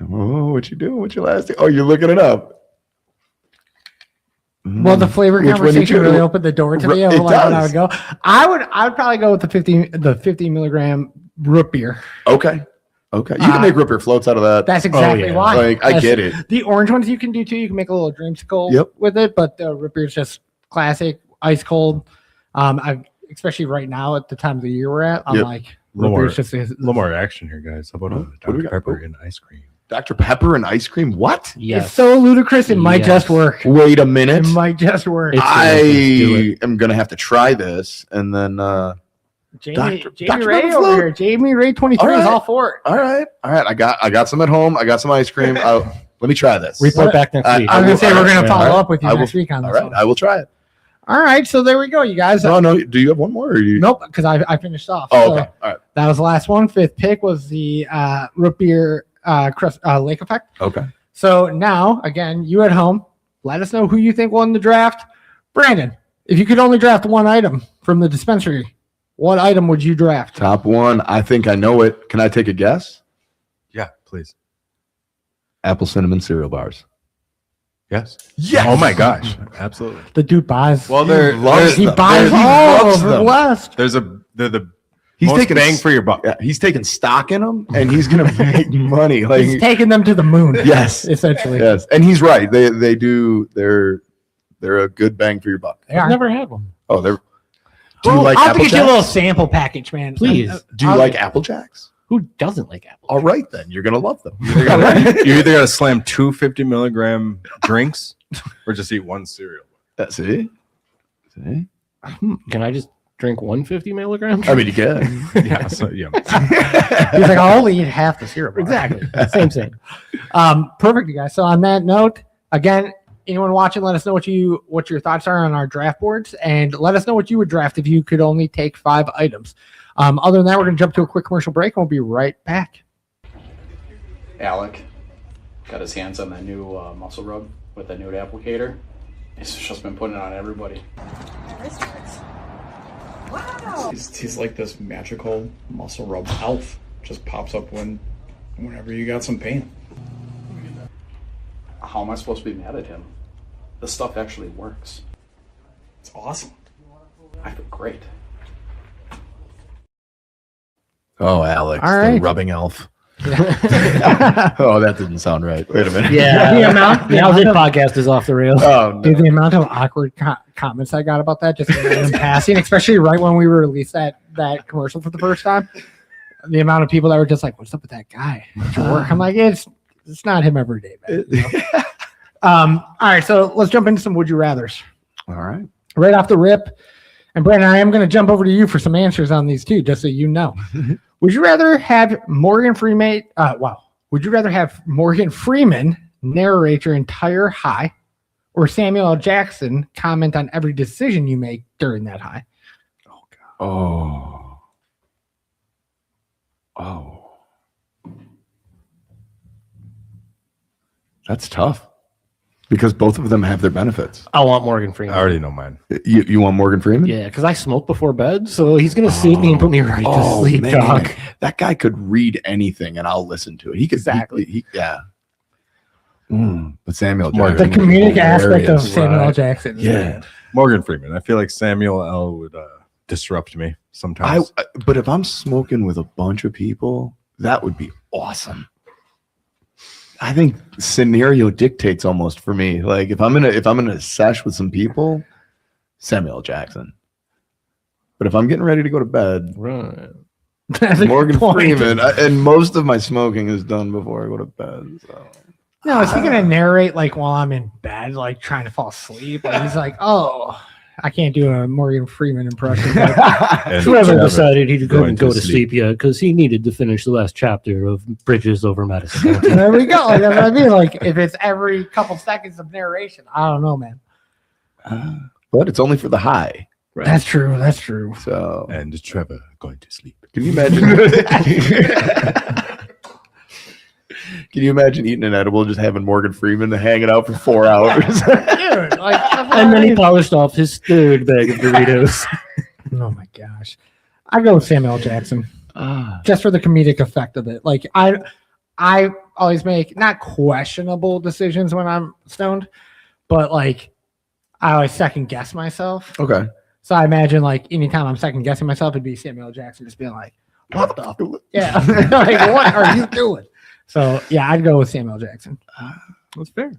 Oh, what you doing? What's your last thing? Oh, you're looking it up. well, the flavor Which one you conversation choose? really opened the door to me of It like what I does. would go. I would probably go with the 50 milligram root beer. Okay. You can make root beer floats out of that. That's exactly yeah. why. Like, I get it. The orange ones you can do too. You can make a little dreamsicle Yep. with it, but the root beer is just classic, ice cold. Especially right now at the time of the year we're at, I'm Yep. like Little root more- beer's just A little more action here, guys. How about What do we Dr. got? Pepper and ice cream? Dr. Pepper and ice cream? What? Yes. It's so ludicrous. It might Yes. just work. Wait a minute. It might just work. It's I delicious. Do am going to have to try this. And then, Jamie Dr. Ray Pepper over float? here. Jamie Ray 23 All is right. all for it. all right. I got some at home. I got some ice cream. Let me try this. Report back next week. I was will- gonna say we're gonna yeah, follow all right. up with you I next will- week on this All right. one. I will try it. All right, so there we go, you guys. No. Do you have one more? Or you? Nope, because I finished off. Oh, So okay. All right. that was the last one. Fifth pick was the root beer lake effect. Okay. So now, again, you at home, let us know who you think won the draft. Brandon, if you could only draft one item from the dispensary, what item would you draft? Top one. I think I know it. Can I take a guess? Yeah, please. Apple cinnamon cereal bars. Yes. Yes. Oh my gosh. Absolutely. The dude buys. Well, he them. buys He all loves over the them. West. they're the He's most taking bang for your buck. Yeah, he's taking stock in them, and he's gonna make money. Like He's taking them to the moon. yes, essentially. yes, and he's right. They do. They're a good bang for your buck. They are. I've never had one. Oh, they're. Do you Well, like I'll have to Apple get you a little Jacks? sample package, man. Please. Do you like Apple Jacks? Who doesn't like apple? All right, then you're gonna love them. You either got to slam 250 milligram drinks or just eat one cereal. See. Can I just drink 150 milligrams? I mean, you can. Yeah. So yeah. He's like, I'll only eat half the syrup. Exactly. Same. Perfect, you guys. So on that note, again, anyone watching, let us know what your thoughts are on our draft boards, and let us know what you would draft if you could only take 5 items. Other than that, we're going to jump to a quick commercial break, and we'll be right back. Alec got his hands on that new muscle rub with that nude applicator. He's just been putting it on everybody. Wow. He's like this magical muscle rub elf. Just pops up whenever you got some pain. How am I supposed to be mad at him? The stuff actually works. It's awesome. I feel great. Oh, Alex, All the right. rubbing elf. Oh, that didn't sound right. Wait a minute. Yeah. The amount- Now this the- podcast is off the rails. Oh, no. Dude, the amount of awkward comments I got about that just in passing, especially right when we released that commercial for the first time. The amount of people that were just like, "What's up with that guy at your work?" I'm like, it's not him every day, man. You know? All right, so let's jump into some would you rather's All right. right off the rip. And Brandon, I am going to jump over to you for some answers on these too, just so you know. Would you rather have Morgan Freeman? Would you rather have Morgan Freeman narrate your entire high, or Samuel L. Jackson comment on every decision you make during that high? Oh. That's tough because both of them have their benefits. I want Morgan I Freeman. already know mine. You want Morgan Freeman? Yeah, because I smoke before bed, so he's gonna soothe me and put me right to sleep, man. dog. That guy could read anything and I'll listen to it. He could Exactly. yeah. But Samuel Morgan. The Jackson. comedic aspect of hilarious. Samuel L. Right. Jackson. Yeah. Morgan Freeman. I feel like Samuel L. would disrupt me sometimes. But if I'm smoking with a bunch of people, that would be awesome. I think scenario dictates almost for me. Like if I'm in a sesh with some people, Samuel L. Jackson. But if I'm getting ready to go to bed, Right. That's a good Morgan point. Freeman. And most of my smoking is done before I go to bed. So No, is he gonna narrate like while I'm in bed, like trying to fall asleep? Like, he's like, "Oh, I can't do a Morgan Freeman impression." But And Whoever Trevor decided he going couldn't go to sleep yet because he needed to finish the last chapter of Bridges over Madison County. there we go. Like, that's what I mean. Like, if it's every couple seconds of narration, I don't know, man. but it's only for the high. That's true. That's true. So And Trevor going to sleep. can you imagine? Can you imagine eating an edible, just having Morgan Freeman hanging out for 4 hours? Dude, like, And then he polished off his third bag of Doritos. oh my gosh, I go with Samuel L. Jackson just for the comedic effect of it. Like, I always make not questionable decisions when I'm stoned, but like I always second guess myself. Okay. So I imagine like anytime I'm second guessing myself, it'd be Samuel L. Jackson just being like, "What the? Yeah, like what are you doing?" So yeah, I'd go with Samuel L. Jackson. That's fair.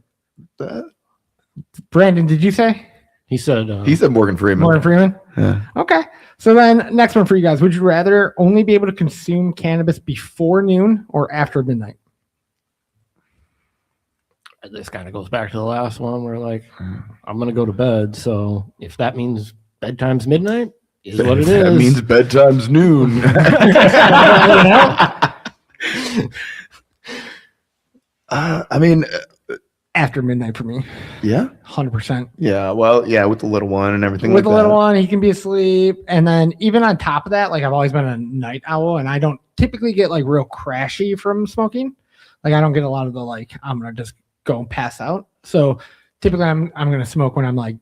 Brandon, did you say He said, He said Morgan Freeman. Morgan Freeman? Yeah. Okay. So then next one for you guys. Would you rather only be able to consume cannabis before noon or after midnight? this kind of goes back to the last one where like I'm gonna go to bed. So if that means bedtime's midnight, is what it is. That means bedtime's noon. I mean, After midnight for me, yeah, 100%. yeah. Well, yeah, with the little one and everything. With like the little that. one, he can be asleep. And then even on top of that, like I've always been a night owl and I don't typically get like real crashy from smoking. Like I don't get a lot of the like, I'm going to just go and pass out. So typically I'm going to smoke when I'm like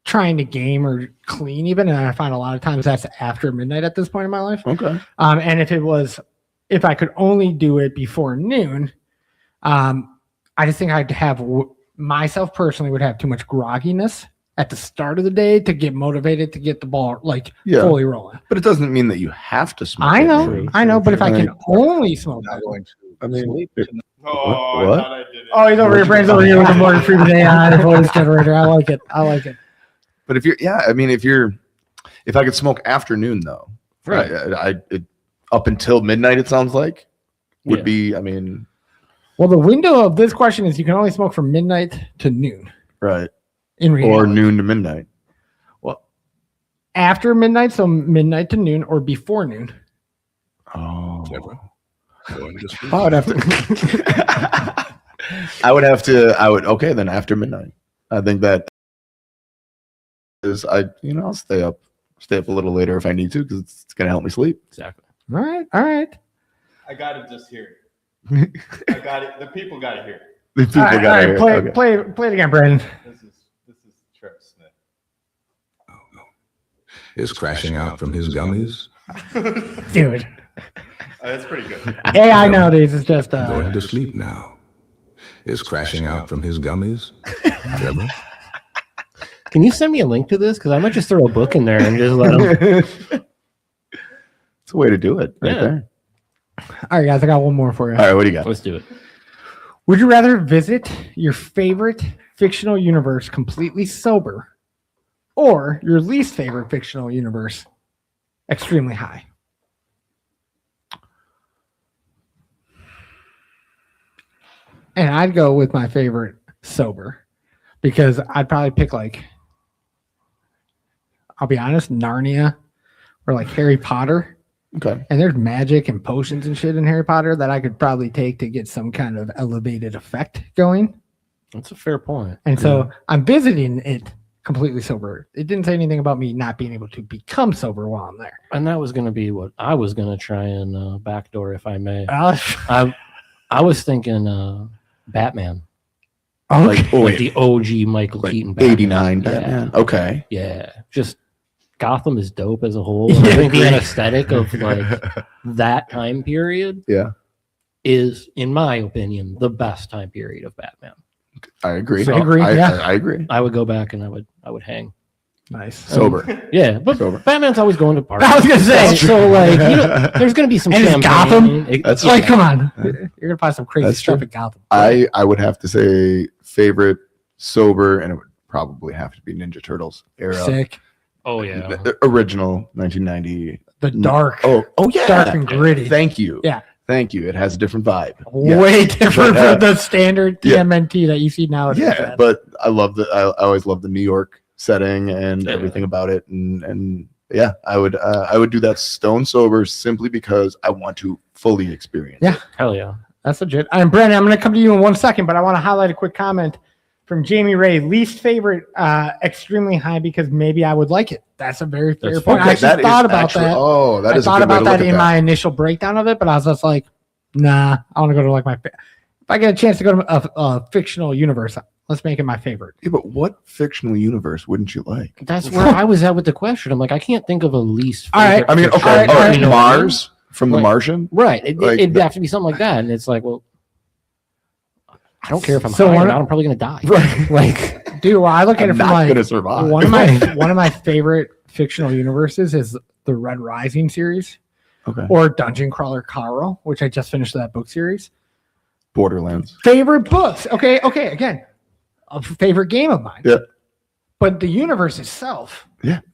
trying to game or clean even. And I find a lot of times that's after midnight at this point in my life. Okay. And if I could only do it before noon, I just think I'd have myself personally would have too much grogginess at the start of the day to get motivated to get the ball like fully rolling. But it doesn't mean that you have to smoke. I it. know, but if I can only smoke, Not going to. I mean, sleep. what? I did it. oh, he's over here, Brandon's over here with the Morgan Freeman AI voice generator. I like it. But if I could smoke afternoon though, Right. up until midnight, it sounds like would Yeah. be. I mean, Well, the window of this question is you can only smoke from midnight to noon. right, In reality, or noon to midnight. well, after midnight, so midnight to noon, or before noon. Oh, Going to sleep. I would have to. I would. Okay, then after midnight. I think that is. I'll stay up a little later if I need to because it's gonna help me sleep. Exactly. All right. I got to just hear it. I got it. The people got to hear it. The people All right, gotta hear it. play Okay. it again, Brandon. This is Trevor Smith. Is crashing out from his gummies. Dude. That's pretty good. AI nowadays is just Going to sleep now. Is crashing out from his gummies. Trevor. Can you send me a link to this? Because I might just throw a book in there and just let them. It's a way to do it right there. All right, guys, I got one more for you. All right, what do you got? Let's do it. Would you rather visit your favorite fictional universe completely sober or your least favorite fictional universe extremely high? And I'd go with my favorite sober because I'd probably pick I'll be honest, Narnia or like Harry Potter. Okay. And there's magic and potions and shit in Harry Potter that I could probably take to get some kind of elevated effect going. That's a fair point. And so I'm visiting it completely sober. It didn't say anything about me not being able to become sober while I'm there. And that was going to be what I was going to try and backdoor, if I may. I was thinking Batman. Okay. Like the OG Michael Keaton Batman. 89 Batman. Yeah. Okay. Yeah. Just Gotham is dope as a whole. I think the aesthetic of like that time period is, in my opinion, the best time period of Batman. I agree. So, I agree. I would go back and I would hang. Nice. Sober. Yeah, but Sober. Batman's always going to parties. I was gonna say. So like, there's gonna be some And it's champagne. Gotham. That's Like, come on. You're gonna find some crazy That's stuff true. in Gotham. I would have to say favorite sober, and it would probably have to be Ninja Turtles era. Sick. Oh yeah. The original 1990. The dark. Oh yeah. Dark and gritty. Thank you. Yeah. Thank you. It has a different vibe. Way different But, from the standard TMNT that you see nowadays. Yeah, but I love I always love the New York setting and everything about it, and yeah, I would do that stone sober simply because I want to fully experience. Yeah. it. Hell yeah. That's legit. And Brandon, I'm going to come to you in 1 second, but I want to highlight a quick comment from Jamie Ray. Least favorite, extremely high because maybe I would like it. That's a very fair That's point. okay, I actually thought about that. Oh, that I is thought a good way about to that look at in that. my initial breakdown of it, but I was just like, nah, I want to go to like my. If I get a chance to go to a fictional universe, let's make it my favorite. Yeah, but what fictional universe wouldn't you like? That's where I was at with the question. I'm like, I can't think of a least. All right. favorite I mean, fictional okay, all right, universe, you know what I mean? Mars from The Like- Martian. Right. Like It'd the- have to be something like that. And it's like, well, I don't care if I'm So high or one- not. I'm probably going to die. Right. Like, Dude, well, I look at I'm it from not like gonna survive. one of my favorite fictional universes is the Red Rising series Okay. or Dungeon Crawler Carl, which I just finished that book series. Borderlands. Favorite books. Okay. Again, a favorite game of mine. Yeah. But the universe itself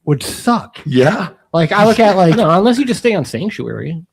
would suck. Yeah. Like I look at like, no, unless you just stay on Sanctuary.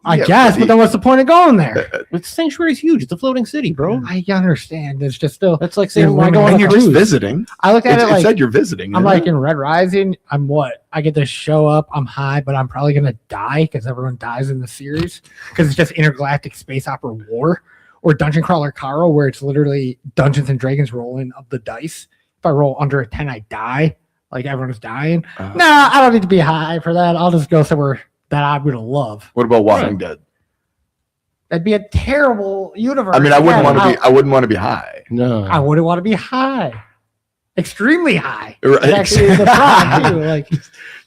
I Yeah, guess, but then what's the point of going there? But Sanctuary's huge. It's a floating city, bro. I understand. It's just still. That's like saying, why You're go on And a you're cruise? just visiting. I look at It it like said you're visiting. I'm isn't like it? in Red Rising. I'm what? I get to show up. I'm high, but I'm probably gonna die because everyone dies in the series because it's just intergalactic space opera war. Or Dungeon Crawler Carl, where it's literally Dungeons and Dragons rolling of the dice. If I roll under a 10, I die. Like everyone's dying. Nah, I don't need to be high for that. I'll just go somewhere that I'm gonna love. What about Walking Dead? That'd be a terrible universe. I mean, I wouldn't Again, want to be. I wouldn't want to be high. No. I wouldn't want to be high. Extremely high. Right. It actually is a problem too. Like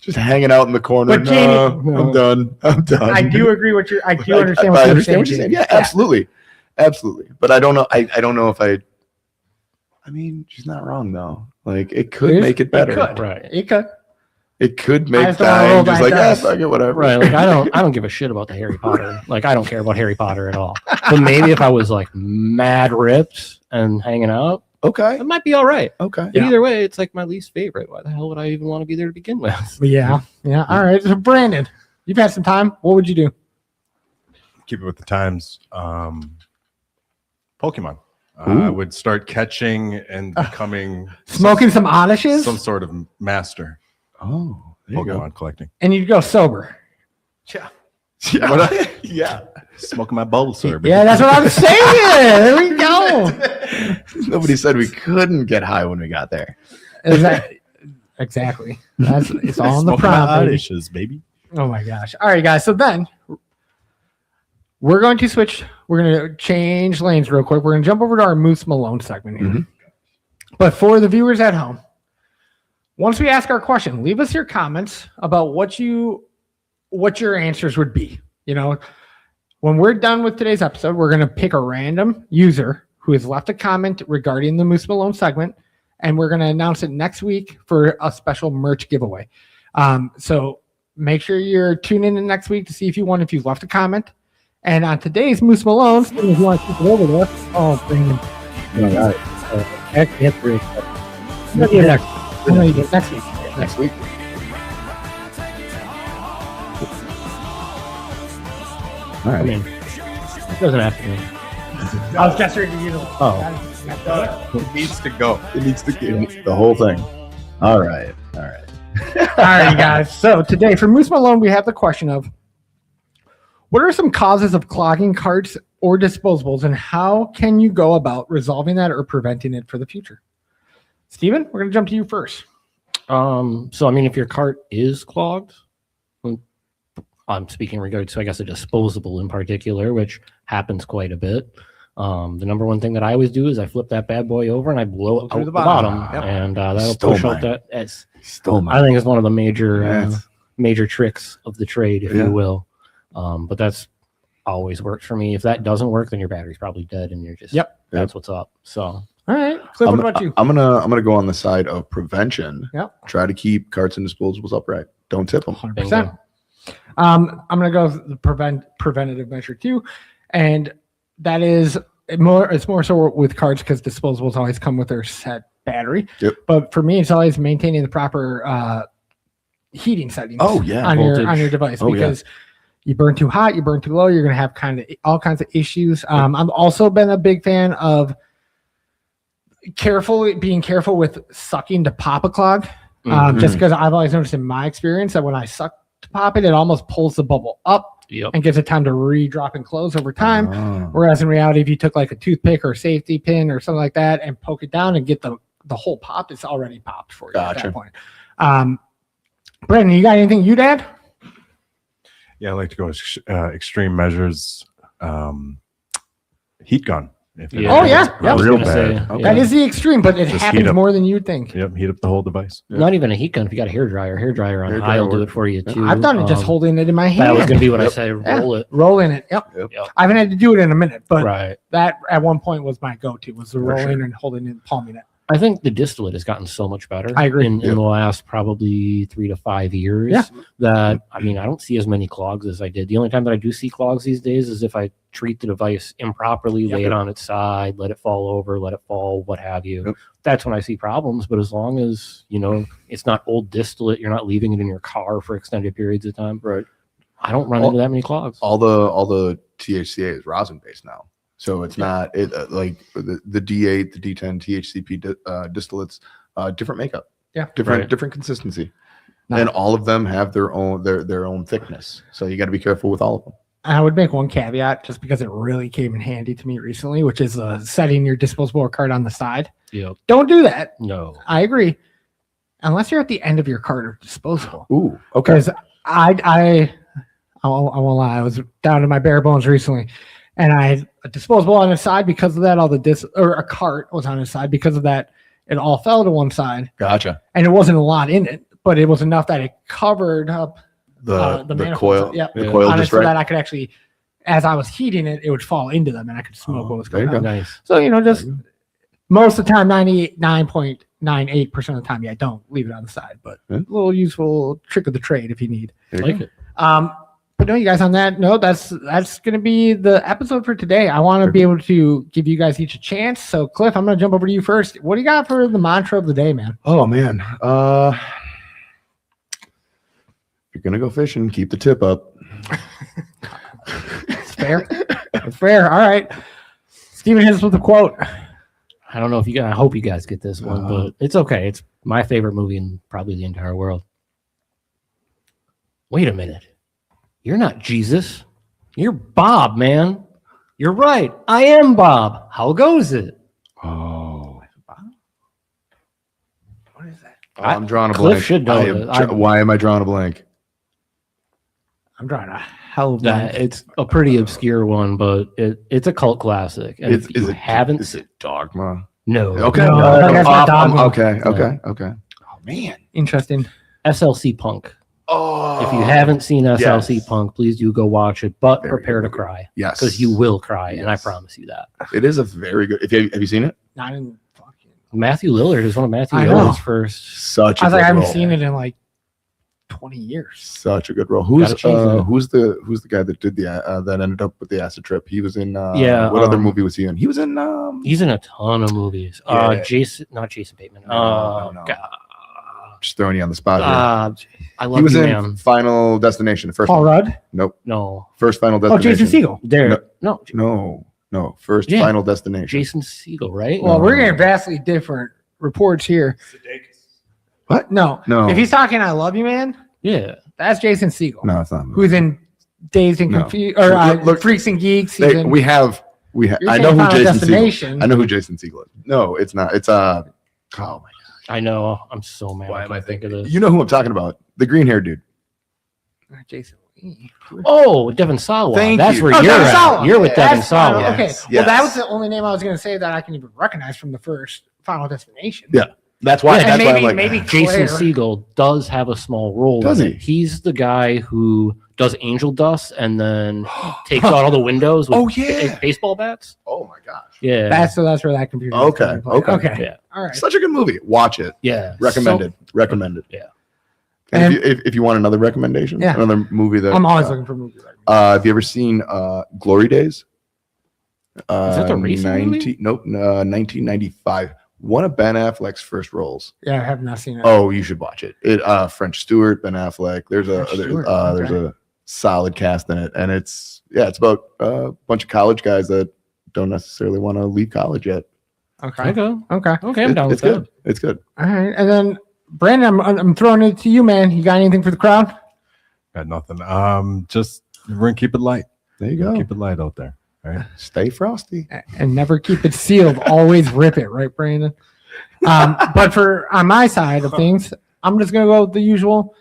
Just hanging out in the corner. But Jamie- No, I'm done. I'm done. I do agree with you. I do understand I what you're understand saying. what you're saying. Jamie. Yeah, absolutely, absolutely. But I don't know. I don't know if I. I mean, she's not wrong though. Like it could make it better. It could. Right. It could. It could make just don't wanna roll time just that like dice. fuck it, whatever. Right. Like I don't give a shit about the Harry Potter. Like I don't care about Harry Potter at all. But maybe if I was like mad ripped and hanging out, Okay. it might be all right. Okay. But either way, it's like my least favorite. Why the hell would I even want to be there to begin with? But yeah. All right. So Brandon, you've had some time. What would you do? Keep it with the times. Pokemon. I would start catching and becoming Smoking some Odyshes, some sort of master. Oh, there you go. Pokemon collecting. and you'd go sober. Yeah. Yeah. Smoking my Bulbasaur. baby. Yeah, that's what I'm saying. There we go. Nobody said we couldn't get high when we got there. Exactly. That's it's all in the Smoking my prompt. baby. Odyshes, baby. Oh my gosh. All right, guys. So then we're going to switch. We're going to change lanes real quick. We're going to jump over to our Moose Malone segment here. Mhm. But for the viewers at home, once we ask our question, leave us your comments about what your answers would be. You know, when we're done with today's episode, we're going to pick a random user who has left a comment regarding the Moose Malone segment, and we're going to announce it next week for a special merch giveaway. So make sure you're tuning in next week to see if you won, if you've left a comment. And on today's Moose Malone, if you want to keep it over there, Brandon. All right. Actually, that's great. I'm going to do it next week. Next week. All right. I mean, it doesn't have to be. I was just ready to use it. Oh. It needs to go. It needs to get the whole thing. All right. All right, guys. So today for Moose Malone, we have the question of what are some causes of clogging carts or disposables, and how can you go about resolving that or preventing it for the future? Steven, we're going to jump to you first. So I mean, if your cart is clogged, I'm speaking in regards to, I guess, a disposable in particular, which happens quite a bit. The number one thing that I always do is I flip that bad boy over and I blow out the bottom, and that'll push out that. I think it's one of the major tricks of the trade, if you will. But that's always works for me. If that doesn't work, then your battery's probably dead, and you're just that's what's up. So all right, Cliff, what about you? I'm gonna go on the side of prevention. Yep. Try to keep carts and disposables upright. Don't tip them. 100%. I'm going to go with the preventative measure too, and that is more. It's more so with carts because disposables always come with their set battery. Yep. But for me, it's always maintaining the proper heating settings. On your device because you burn too hot, you burn too low, you're going to have all kinds of issues. I've also been a big fan of being careful with sucking to pop a clog. Just because I've always noticed in my experience that when I suck to pop it, it almost pulls the bubble up and gives it time to re-drop and close over time. Whereas in reality, if you took like a toothpick or a safety pin or something like that and poke it down and get the whole pop, it's already popped for you at that point. Brandon, you got anything you'd add? Yeah, I like to go extreme measures. Heat gun. Real bad. That is the extreme, but it happens more than you'd think. Yep, heat up the whole device. Not even a heat gun. If you got a hairdryer on high, will do it for you too. I've done it just holding it in my hand. That was going to be what I say. Roll in it. Yep. I haven't had to do it in a minute, but that at one point was my go-to, was the rolling and holding it, palming it. I think the distillate has gotten so much better. I agree. In the last probably 3 to 5 years. That I mean, I don't see as many clogs as I did. The only time that I do see clogs these days is if I treat the device improperly, lay it on its side, let it fall over, let it fall, what have you. That's when I see problems. But as long as it's not old distillate, you're not leaving it in your car for extended periods of time. Right. I don't run into that many clogs. All the THCA is rosin based now. So it's not like the D8, the D10, THCP distillates, different makeup, different consistency, and all of them have their own thickness. So you got to be careful with all of them. I would make one caveat just because it really came in handy to me recently, which is setting your disposable cart on the side. Don't do that. No, I agree, unless you're at the end of your cart or disposable. Ooh, okay. Because I won't lie, I was down to my bare bones recently. And I had a disposable on the side because of that. A cart was on the side because of that. It all fell to one side. Gotcha. And it wasn't a lot in it, but it was enough that it covered up the coil. The coil just so that I could actually, as I was heating it, it would fall into them, and I could smoke what was going on. Nice. So just most of the time, 99.98% of the time, don't leave it on the side. But a little useful trick of the trade if you need. Like it. But no, you guys, on that note, that's going to be the episode for today. I want to be able to give you guys each a chance. So, Cliff, I'm going to jump over to you first. What do you got for the mantra of the day, man? Oh, man. If you're going to go fishing, keep the tip up. It's fair. It's fair. All right. Steven hits us with a quote. I don't know if I hope you guys get this one, but it's okay. It's my favorite movie in probably the entire world. Wait a minute. You're not Jesus. You're Bob, man. You're right. I am Bob. How goes it? Oh. What is that? I'm drawing a Cliff blank. should know Why am I drawing a blank? I'm drawing a hell of a blank. It's a pretty obscure one, but it's a cult classic. And if you haven't, is it Dogma? No. Okay. No, that's not Dogma. Okay. Oh man. Interesting. SLC Punk. Oh. If you haven't seen SLC Punk, please do go watch it. But prepare to cry. Yes. Because you will cry, and I promise you that. It is a very good. Have you seen it? Not in fucking. Matthew Lillard is one of Matthew I know. Lillard's first. Such a I was good like, I haven't role. seen it in like 20 years. Such a good role. Who's Gotta change that. who's the guy that did the that ended up with the acid trip? He was in what other movie was he in? He was in He's in a ton of movies. Yeah. Not Jason Bateman. No. God. Just throwing you on the spot here. I He love was you, in man. Final Destination, the first Paul one. Rudd? Nope. No. First Final Oh, Destination. Jason Segel. There. No. First Yeah. Final Destination. Jason Segel, right? Well, No. we're getting vastly different reports here. What? No. No. If he's talking I Love You, Man, Yeah. that's Jason Segel. No, it's not. Who's in Dazed and No. Confused, or Look, Freaks and Geeks. He's in- We have. You're I saying know who Final Jason Destination. Segel. I know who Jason Segel is. No, it's not. It's oh my I know. I'm so mad. Why am I thinking of god. this? You know who I'm talking about? The green haired dude. Jason Lee. Oh, Devin Sawa. Thank That's you. where Oh, you're Devin at. Sawa. You're with Devin That's Final- Sawa. Okay. Yes, Well, that yes. was the only name I was going to say that I can even recognize from the first Final Destination. Yeah. That's why. And That's why I'm maybe- like maybe Jason Claire. Segel does have a small role. Does in he? it. He's the guy who does angel dust and then takes out all the windows with Oh, yeah. baseball bats. Oh my gosh. Yeah. That's where that computer. is Okay, coming to play. okay. Okay. Yeah. All right. Such a good movie. Watch it. Yeah. Recommended. Recommended. Yeah. And if you want another recommendation, Yeah. another movie that I'm always looking for movies. have you ever seen Glory Days? Is that the recent movie? Nope, 1995. One of Ben Affleck's first roles. Yeah, I have not seen it. Oh, you should watch it. French Stewart, Ben Affleck. There's Stewart, there's a solid cast in it, and it's about a bunch of college guys that don't necessarily want to leave college yet. Okay. Okay. I'm down with It's good. that. It's good. All right. And then Brandon, I'm throwing it to you, man. You got anything for the crowd? Got nothing. Just we're gonna keep it light. There you go. Keep it light out there. All right. Stay frosty. And never keep it sealed. Always rip it, right, Brandon? But for on my side of things, I'm just gonna go with the usual.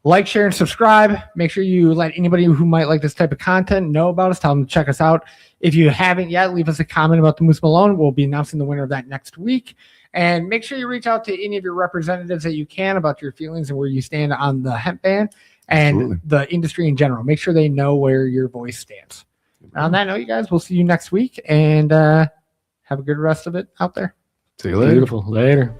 Like, share, and subscribe. Make sure you let anybody who might like this type of content know about us. Tell them to check us out. If you haven't yet, leave us a comment about the Moose Malone. We'll be announcing the winner of that next week. And make sure you reach out to any of your representatives that you can about your feelings and where you stand on the hemp ban and Absolutely. the industry in general. Make sure they know where your voice stands. On that note, you guys, we'll see you next week and have a good rest of it out there. See you later. Beautiful. Later.